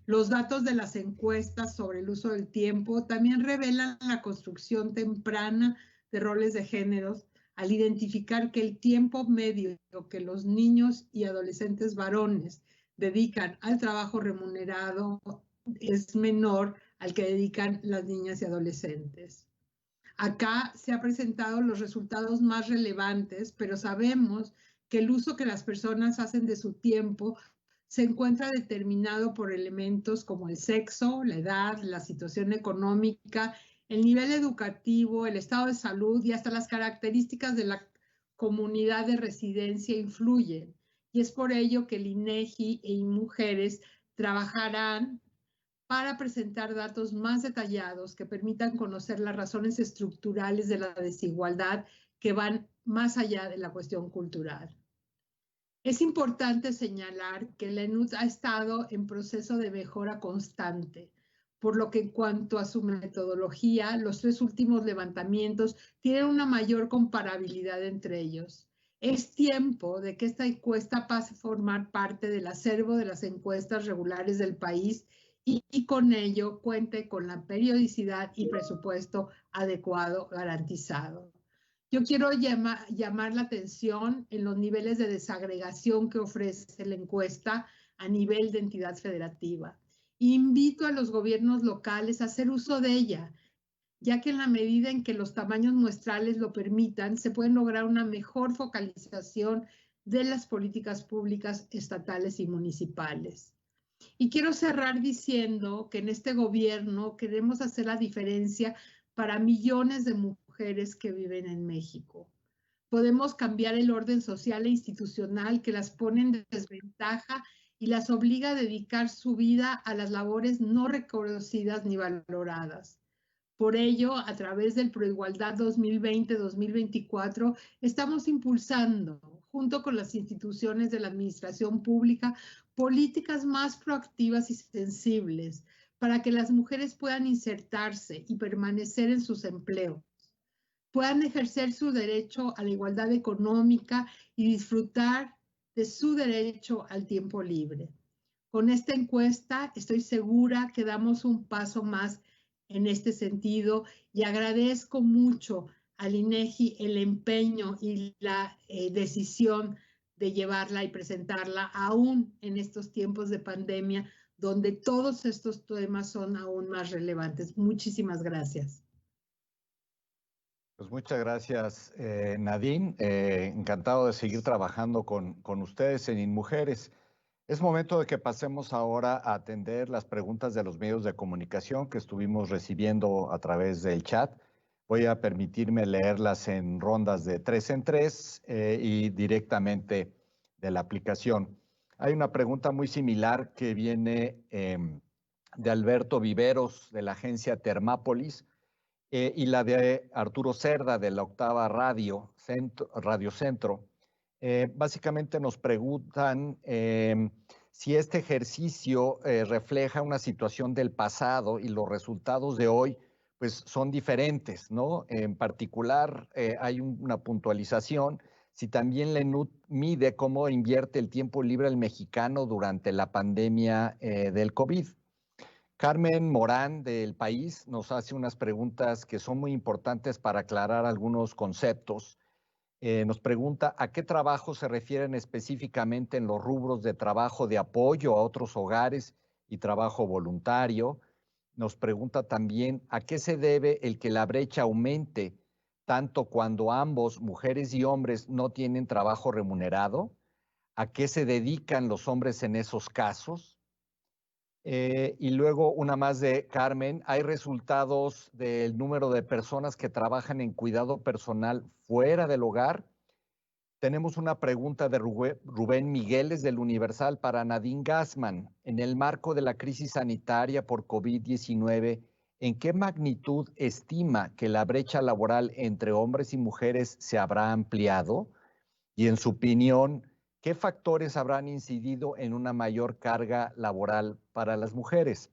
Speaker 3: Los datos de las encuestas sobre el uso del tiempo también revelan la construcción temprana de roles de géneros al identificar que el tiempo medio que los niños y adolescentes varones dedican al trabajo remunerado es menor al que dedican las niñas y adolescentes. Acá se han presentado los resultados más relevantes, pero sabemos que el uso que las personas hacen de su tiempo se encuentra determinado por elementos como el sexo, la edad, la situación económica, el nivel educativo, el estado de salud y hasta las características de la comunidad de residencia influyen. Y es por ello que el INEGI y Mujeres trabajarán para presentar datos más detallados que permitan conocer las razones estructurales de la desigualdad que van más allá de la cuestión cultural. Es importante señalar que la ENUD ha estado en proceso de mejora constante, por lo que en cuanto a su metodología, los 3 últimos levantamientos tienen una mayor comparabilidad entre ellos. Es tiempo de que esta encuesta pase a formar parte del acervo de las encuestas regulares del país y con ello cuente con la periodicidad y presupuesto adecuado garantizado. Yo quiero llamar la atención en los niveles de desagregación que ofrece la encuesta a nivel de entidad federativa. Invito a los gobiernos locales a hacer uso de ella, ya que en la medida en que los tamaños muestrales lo permitan, se puede lograr una mejor focalización de las políticas públicas estatales y municipales. Y quiero cerrar diciendo que en este gobierno queremos hacer la diferencia para millones de mujeres que viven en México. Podemos cambiar el orden social e institucional que las pone en desventaja y las obliga a dedicar su vida a las labores no reconocidas ni valoradas. Por ello, a través del Proigualdad 2020-2024, estamos impulsando, junto con las instituciones de la administración pública, políticas más proactivas y sensibles para que las mujeres puedan insertarse y permanecer en sus empleos, puedan ejercer su derecho a la igualdad económica y disfrutar de su derecho al tiempo libre. Con esta encuesta estoy segura que damos un paso más en este sentido y agradezco mucho al INEGI el empeño y la decisión de llevarla y presentarla aún en estos tiempos de pandemia, donde todos estos temas son aún más relevantes. Muchísimas gracias.
Speaker 1: Pues muchas gracias, Nadine. Encantado de seguir trabajando con ustedes en InMujeres. Es momento de que pasemos ahora a atender las preguntas de los medios de comunicación que estuvimos recibiendo a través del chat. Voy a permitirme leerlas en rondas de 3 en 3 y directamente de la aplicación. Hay una pregunta muy similar que viene de Alberto Viveros de la agencia Termápolis y la de Arturo Cerda de la Octava Radio Centro. Básicamente nos preguntan si este ejercicio refleja una situación del pasado y los resultados de hoy pues son diferentes, ¿no? En particular, hay una puntualización si también la ENUD mide cómo invierte el tiempo libre el mexicano durante la pandemia del COVID. Carmen Morán del País nos hace unas preguntas que son muy importantes para aclarar algunos conceptos. Nos pregunta a qué trabajo se refieren específicamente en los rubros de trabajo de apoyo a otros hogares y trabajo voluntario. Nos pregunta también a qué se debe el que la brecha aumente tanto cuando ambos, mujeres y hombres, no tienen trabajo remunerado. ¿A qué se dedican los hombres en esos casos? Y luego una más de Carmen. ¿Hay resultados del número de personas que trabajan en cuidado personal fuera del hogar? Tenemos una pregunta de Rubén Migueles del Universal para Nadine Gassman. En el marco de la crisis sanitaria por COVID-19, ¿en qué magnitud estima que la brecha laboral entre hombres y mujeres se habrá ampliado? Y en su opinión, ¿qué factores habrán incidido en una mayor carga laboral para las mujeres?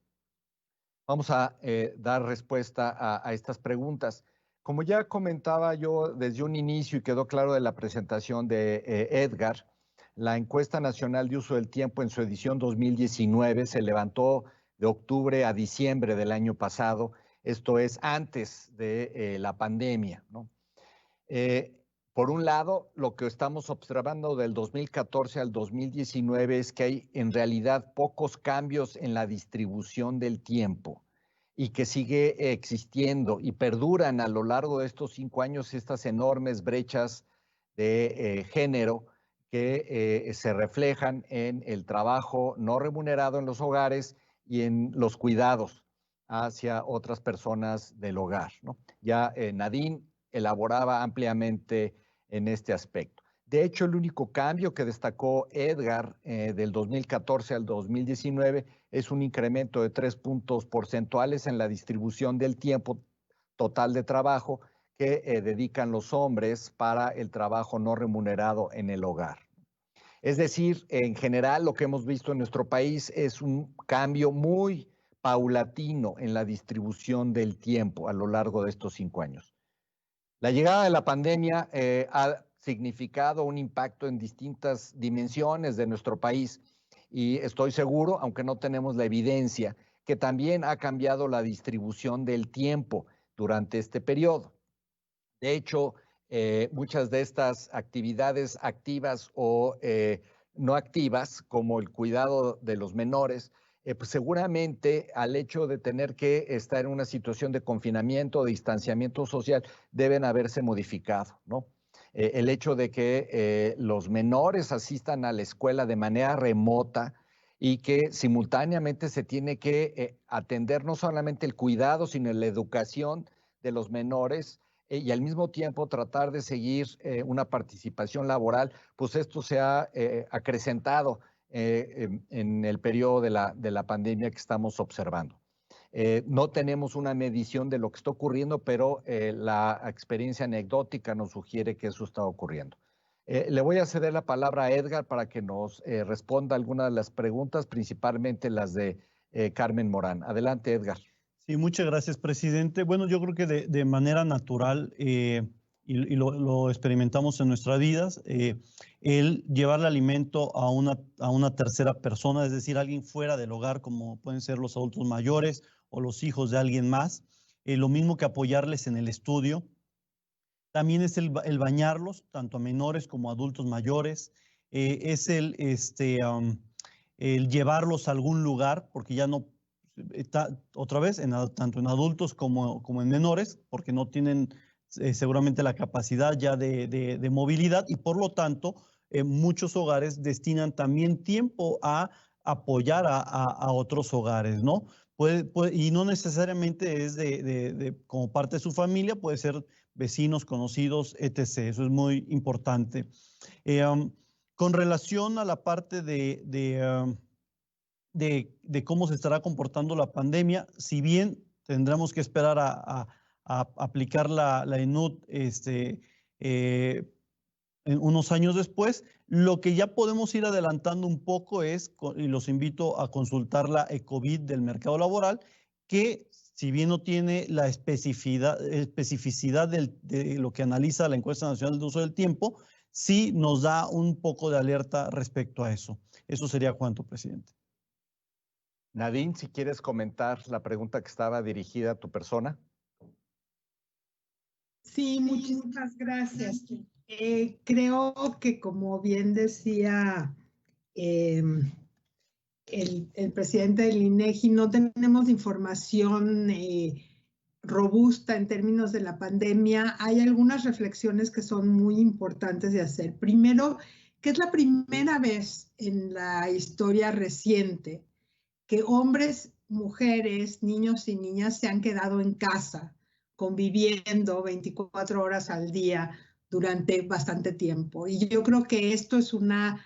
Speaker 1: Vamos a dar respuesta a estas preguntas. Como ya comentaba yo desde un inicio y quedó claro de la presentación de Edgar, la encuesta nacional de uso del tiempo en su edición 2019 se levantó de octubre a diciembre del año pasado, esto es antes de la pandemia, ¿no? Por un lado, lo que estamos observando del 2014 al 2019 es que hay en realidad pocos cambios en la distribución del tiempo y que sigue existiendo y perduran a lo largo de estos 5 años estas enormes brechas de género que se reflejan en el trabajo no remunerado en los hogares y en los cuidados hacia otras personas del hogar, ¿no? Ya Nadine elaboraba ampliamente en este aspecto. De hecho, el único cambio que destacó Edgar del 2014 al 2019 es un incremento de 3 puntos porcentuales en la distribución del tiempo total de trabajo que dedican los hombres para el trabajo no remunerado en el hogar. Es decir, en general lo que hemos visto en nuestro país es un cambio muy paulatino en la distribución del tiempo a lo largo de estos 5 años. La llegada de la pandemia ha significado un impacto en distintas dimensiones de nuestro país y estoy seguro, aunque no tenemos la evidencia, que también ha cambiado la distribución del tiempo durante este periodo. De hecho, muchas de estas actividades activas o no activas, como el cuidado de los menores, pues seguramente al hecho de tener que estar en una situación de confinamiento, de distanciamiento social, deben haberse modificado, ¿no? El hecho de que los menores asistan a la escuela de manera remota y que simultáneamente se tiene que atender no solamente el cuidado, sino la educación de los menores y al mismo tiempo tratar de seguir una participación laboral, pues esto se ha acrecentado en el periodo de la pandemia que estamos observando. No tenemos una medición de lo que está ocurriendo, pero la experiencia anecdótica nos sugiere que eso está ocurriendo. Le voy a ceder la palabra a Edgar para que nos responda algunas de las preguntas, principalmente las de Carmen Morán. Adelante, Edgar.
Speaker 2: Sí, muchas gracias, presidente. Bueno, yo creo que de manera natural, y lo experimentamos en nuestras vidas, el llevarle alimento a una tercera persona, es decir, alguien fuera del hogar, como pueden ser los adultos mayores o los hijos de alguien más, lo mismo que apoyarles en el estudio. También es el bañarlos, tanto a menores como a adultos mayores. Es el llevarlos a algún lugar, porque ya no está otra vez, tanto en adultos como en menores, porque no tienen seguramente la capacidad ya de movilidad y por lo tanto muchos hogares destinan también tiempo a apoyar a otros hogares, ¿no? Y no necesariamente es como parte de su familia, puede ser vecinos, conocidos, etc. Eso es muy importante. Con relación a la parte de cómo se estará comportando la pandemia, si bien tendremos que esperar a aplicar la ENUD unos años después. Lo que ya podemos ir adelantando un poco es, y los invito a consultar la ECOVID del mercado laboral, que si bien no tiene la especificidad de lo que analiza la encuesta nacional de uso del tiempo, sí nos da un poco de alerta respecto a eso. Eso sería cuanto, presidente.
Speaker 1: Nadine, si quieres comentar la pregunta que estaba dirigida a tu persona.
Speaker 3: Sí, muchísimas gracias. Creo que, como bien decía el presidente del INEGI, no tenemos información robusta en términos de la pandemia. Hay algunas reflexiones que son muy importantes de hacer. Primero, que es la primera vez en la historia reciente que hombres, mujeres, niños y niñas se han quedado en casa conviviendo 24 horas al día durante bastante tiempo. Y yo creo que esto es una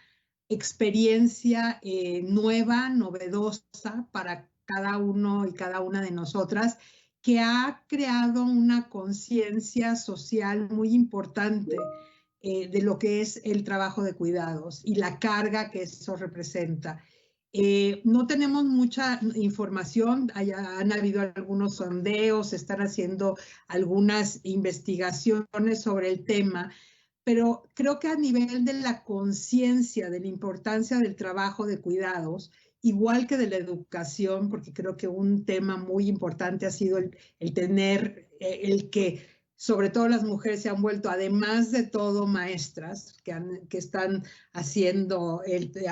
Speaker 3: experiencia nueva, novedosa para cada uno y cada una de nosotras, que ha creado una conciencia social muy importante de lo que es el trabajo de cuidados y la carga que eso representa. No tenemos mucha información, han habido algunos sondeos, se están haciendo algunas investigaciones sobre el tema, pero creo que a nivel de la conciencia de la importancia del trabajo de cuidados, igual que de la educación, porque creo que un tema muy importante ha sido el tener, el que sobre todo las mujeres se han vuelto, además de todo, maestras que están haciendo,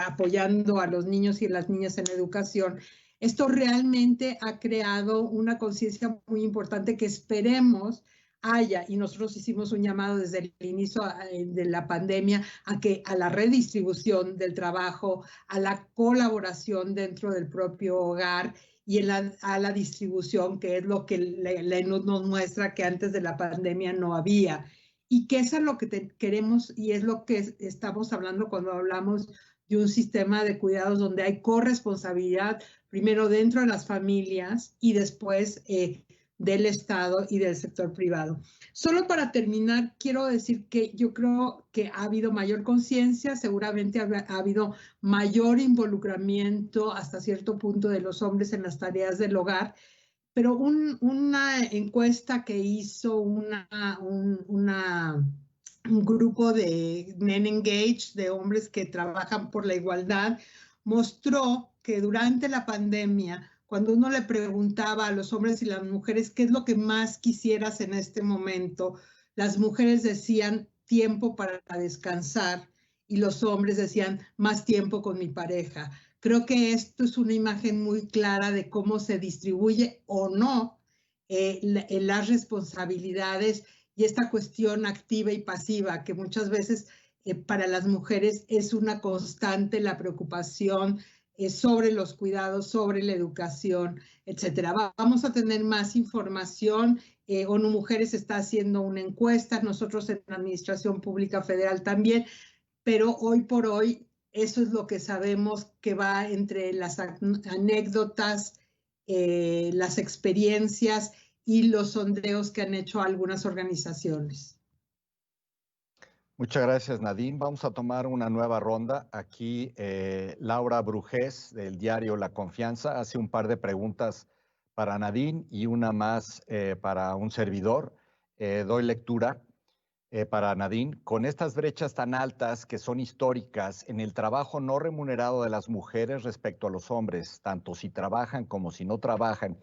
Speaker 3: apoyando a los niños y las niñas en la educación. Esto realmente ha creado una conciencia muy importante que esperemos haya, y nosotros hicimos un llamado desde el inicio de la pandemia a la redistribución del trabajo, a la colaboración dentro del propio hogar y a la distribución, que es lo que la ENUD nos muestra que antes de la pandemia no había. Y que eso es lo que queremos y es lo que estamos hablando cuando hablamos de un sistema de cuidados donde hay corresponsabilidad, primero dentro de las familias y después del Estado y del sector privado. Solo para terminar, quiero decir que yo creo que ha habido mayor conciencia, seguramente ha habido mayor involucramiento hasta cierto punto de los hombres en las tareas del hogar, pero una encuesta que hizo un grupo de Men Engaged, de hombres que trabajan por la igualdad, mostró que durante la pandemia, cuando uno le preguntaba a los hombres y las mujeres qué es lo que más quisieras en este momento, las mujeres decían tiempo para descansar y los hombres decían más tiempo con mi pareja. Creo que esto es una imagen muy clara de cómo se distribuye o no las responsabilidades y esta cuestión activa y pasiva que muchas veces para las mujeres es una constante, la preocupación sobre los cuidados, sobre la educación, etcétera. Vamos a tener más información. ONU Mujeres está haciendo una encuesta, nosotros en la Administración Pública Federal también, pero hoy por hoy eso es lo que sabemos que va entre las anécdotas, las experiencias y los sondeos que han hecho algunas organizaciones.
Speaker 1: Muchas gracias, Nadine. Vamos a tomar una nueva ronda. Aquí Laura Brujés, del diario La Confianza, hace un par de preguntas para Nadine y una más para un servidor. Doy lectura para Nadine. Con estas brechas tan altas que son históricas en el trabajo no remunerado de las mujeres respecto a los hombres, tanto si trabajan como si no trabajan,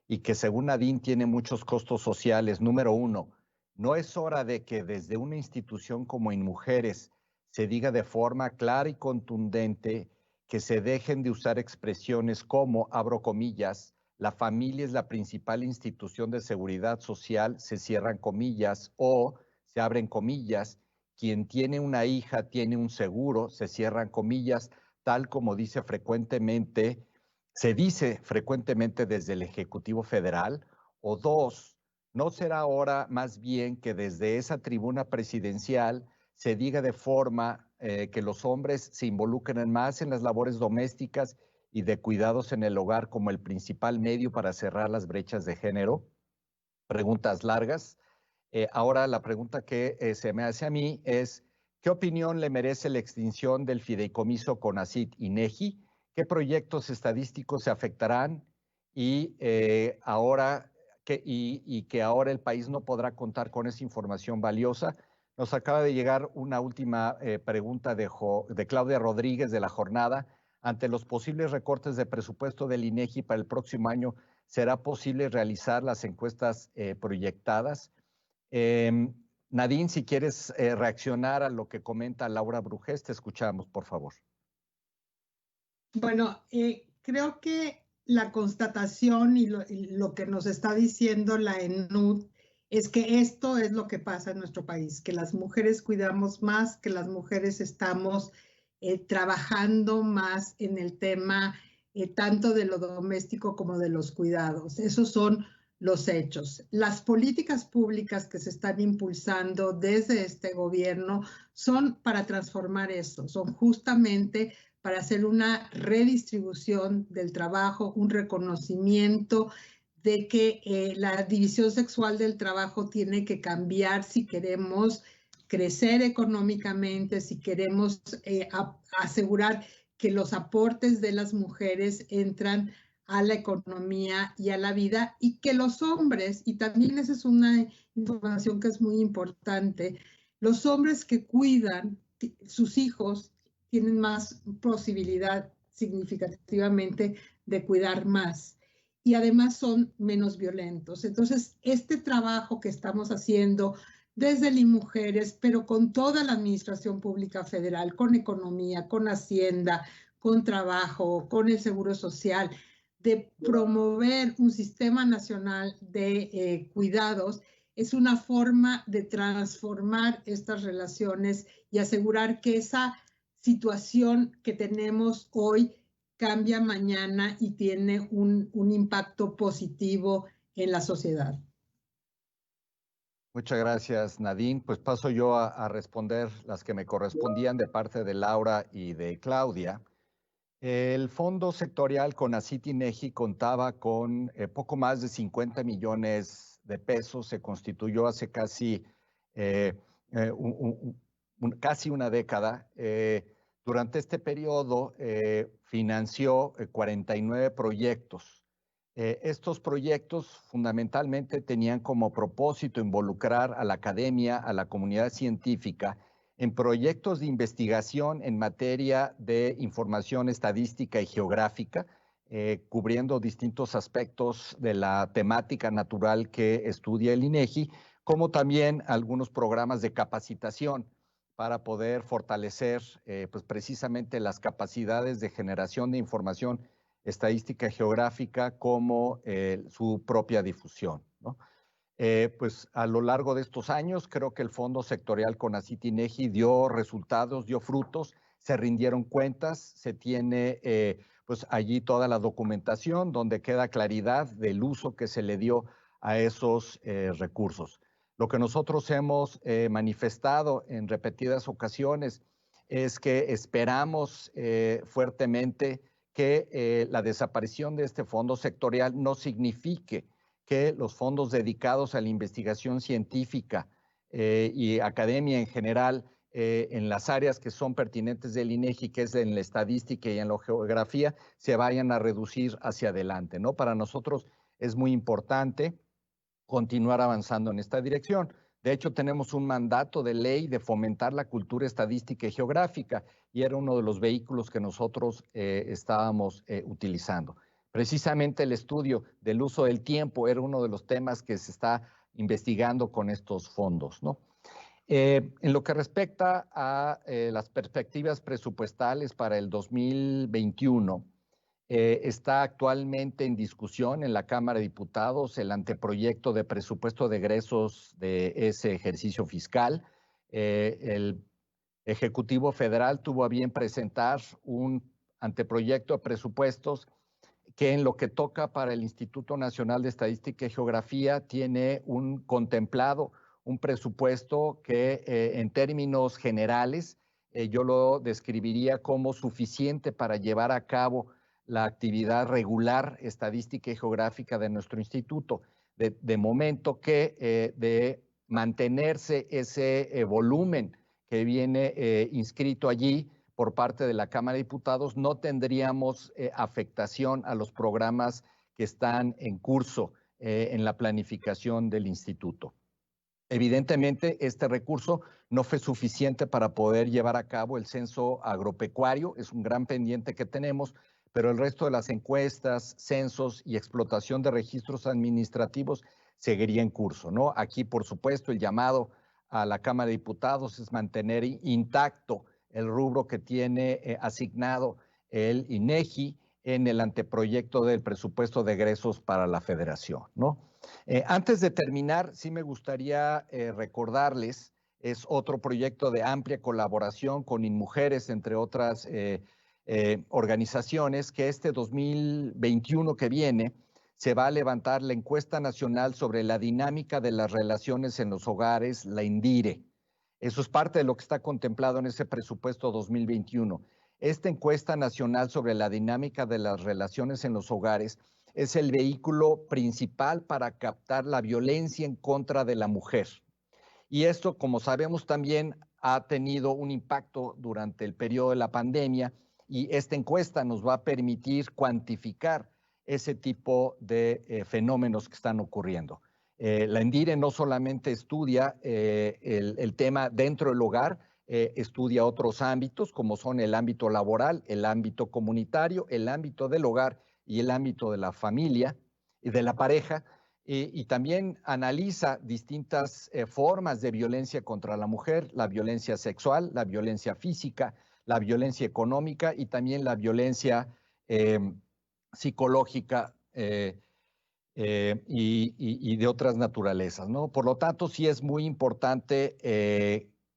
Speaker 1: y que según Nadine tiene muchos costos sociales, número uno, ¿no es hora de que desde una institución como InMujeres se diga de forma clara y contundente que se dejen de usar expresiones como, abro comillas, la familia es la principal institución de seguridad social, se cierran comillas, o se abren comillas, quien tiene una hija tiene un seguro, se cierran comillas, tal como se dice frecuentemente desde el Ejecutivo Federal? O dos, ¿no será ahora más bien que desde esa tribuna presidencial se diga de forma que los hombres se involucren más en las labores domésticas y de cuidados en el hogar como el principal medio para cerrar las brechas de género? Preguntas largas. Ahora la pregunta que se me hace a mí es, ¿Qué opinión le merece la extinción del fideicomiso CONACYT-INEGI? ¿Qué proyectos estadísticos se afectarán y que ahora el país no podrá contar con esa información valiosa? Nos acaba de llegar una última pregunta de Claudia Rodríguez de La Jornada. Ante los posibles recortes de presupuesto del INEGI para el próximo año, ¿será posible realizar las encuestas proyectadas? Nadine, si quieres reaccionar a lo que comenta Laura Brugés, te escuchamos, por favor.
Speaker 3: Bueno, creo que la constatación y lo que nos está diciendo la ENUD es que esto es lo que pasa en nuestro país, que las mujeres cuidamos más, que las mujeres estamos trabajando más en el tema tanto de lo doméstico como de los cuidados. Esos son los hechos. Las políticas públicas que se están impulsando desde este gobierno son para transformar eso, son justamente para hacer una redistribución del trabajo, un reconocimiento de que la división sexual del trabajo tiene que cambiar si queremos crecer económicamente, si queremos asegurar que los aportes de las mujeres entran a la economía y a la vida, y que los hombres, y también esa es una información que es muy importante, los hombres que cuidan sus hijos tienen más posibilidad significativamente de cuidar más y además son menos violentos. Entonces, este trabajo que estamos haciendo desde el IMujeres, pero con toda la administración pública federal, con economía, con Hacienda, con trabajo, con el Seguro Social, de promover un sistema nacional de cuidados, es una forma de transformar estas relaciones y asegurar que esa situación que tenemos hoy cambia mañana y tiene un impacto positivo en la sociedad.
Speaker 1: Muchas gracias, Nadine. Pues paso yo a responder las que me correspondían de parte de Laura y de Claudia. El fondo sectorial CONACYT-INEGI contaba con poco más de 50 millones de pesos. Se constituyó hace casi, casi una década. Durante este periodo financió 49 proyectos. Estos proyectos fundamentalmente tenían como propósito involucrar a la academia, a la comunidad científica, en proyectos de investigación en materia de información estadística y geográfica, cubriendo distintos aspectos de la temática natural que estudia el INEGI, como también algunos programas de capacitación para poder fortalecer pues precisamente las capacidades de generación de información estadística y geográfica como su propia difusión, ¿no? Pues a lo largo de estos años creo que el Fondo Sectorial CONACYT-INEGI dio resultados, dio frutos, se rindieron cuentas, se tiene pues allí toda la documentación donde queda claridad del uso que se le dio a esos recursos. Lo que nosotros hemos manifestado en repetidas ocasiones es que esperamos fuertemente que la desaparición de este fondo sectorial no signifique que los fondos dedicados a la investigación científica y academia en general en las áreas que son pertinentes del INEGI, que es en la estadística y en la geografía, se vayan a reducir hacia adelante, ¿no? Para nosotros es muy importante continuar avanzando en esta dirección. De hecho, tenemos un mandato de ley de fomentar la cultura estadística y geográfica, y era uno de los vehículos que nosotros estábamos utilizando. Precisamente el estudio del uso del tiempo era uno de los temas que se está investigando con estos fondos, ¿no? En lo que respecta a las perspectivas presupuestales para el 2021, está actualmente en discusión en la Cámara de Diputados el anteproyecto de presupuesto de egresos de ese ejercicio fiscal. El Ejecutivo Federal tuvo a bien presentar un anteproyecto de presupuestos que en lo que toca para el Instituto Nacional de Estadística y Geografía tiene contemplado un presupuesto que en términos generales yo lo describiría como suficiente para llevar a cabo la actividad regular estadística y geográfica de nuestro instituto. De momento que de mantenerse ese volumen que viene inscrito allí por parte de la Cámara de Diputados, no tendríamos afectación a los programas que están en curso en la planificación del instituto. Evidentemente, este recurso no fue suficiente para poder llevar a cabo el censo agropecuario, es un gran pendiente que tenemos, pero el resto de las encuestas, censos y explotación de registros administrativos seguiría en curso, ¿no? Aquí, por supuesto, el llamado a la Cámara de Diputados es mantener intacto el rubro que tiene asignado el INEGI en el anteproyecto del presupuesto de egresos para la Federación, ¿no? Antes de terminar, sí me gustaría recordarles, es otro proyecto de amplia colaboración con InMujeres, entre otras organizaciones, que este 2021 que viene se va a levantar la encuesta nacional sobre la dinámica de las relaciones en los hogares, la INDIRE. Eso es parte de lo que está contemplado en ese presupuesto 2021. Esta encuesta nacional sobre la dinámica de las relaciones en los hogares es el vehículo principal para captar la violencia en contra de la mujer. Y esto, como sabemos, también ha tenido un impacto durante el periodo de la pandemia, y esta encuesta nos va a permitir cuantificar ese tipo de fenómenos que están ocurriendo. La INDIRE no solamente estudia el tema dentro del hogar, estudia otros ámbitos como son el ámbito laboral, el ámbito comunitario, el ámbito del hogar y el ámbito de la familia y de la pareja, y también analiza distintas formas de violencia contra la mujer, la violencia sexual, la violencia física, la violencia económica y también la violencia psicológica y de otras naturalezas, ¿no? Por lo tanto, sí es muy importante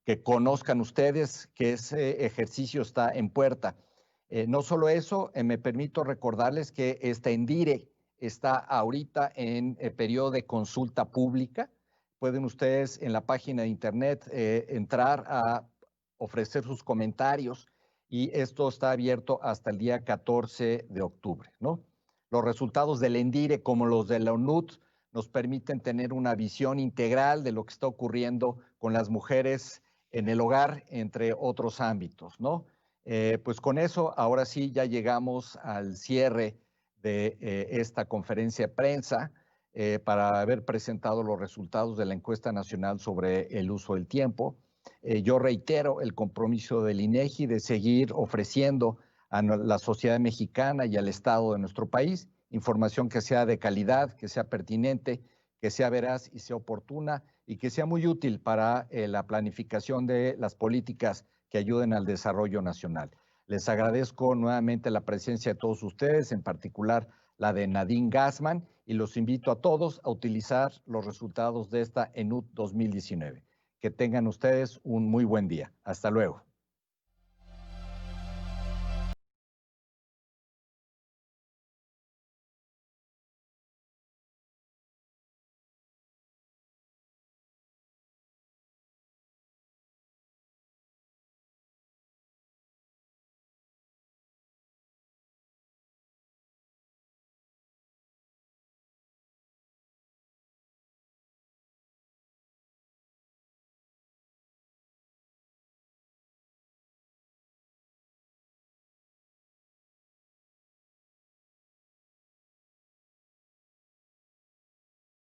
Speaker 1: que conozcan ustedes que ese ejercicio está en puerta. No solo eso, me permito recordarles que esta INDIRE está ahorita en periodo de consulta pública. Pueden ustedes en la página de internet entrar a ofrecer sus comentarios, y esto está abierto hasta el día 14 de octubre, ¿no? Los resultados del INDIRE, como los de la ONUT, nos permiten tener una visión integral de lo que está ocurriendo con las mujeres en el hogar, entre otros ámbitos, ¿no? Pues con eso, ahora sí, ya llegamos al cierre de esta conferencia de prensa para haber presentado los resultados de la encuesta nacional sobre el uso del tiempo. Yo reitero el compromiso del INEGI de seguir ofreciendo a la sociedad mexicana y al Estado de nuestro país información que sea de calidad, que sea pertinente, que sea veraz y sea oportuna, y que sea muy útil para la planificación de las políticas que ayuden al desarrollo nacional. Les agradezco nuevamente la presencia de todos ustedes, en particular la de Nadine Gassman, y los invito a todos a utilizar los resultados de esta ENUT 2019. Que tengan ustedes un muy buen día. Hasta luego.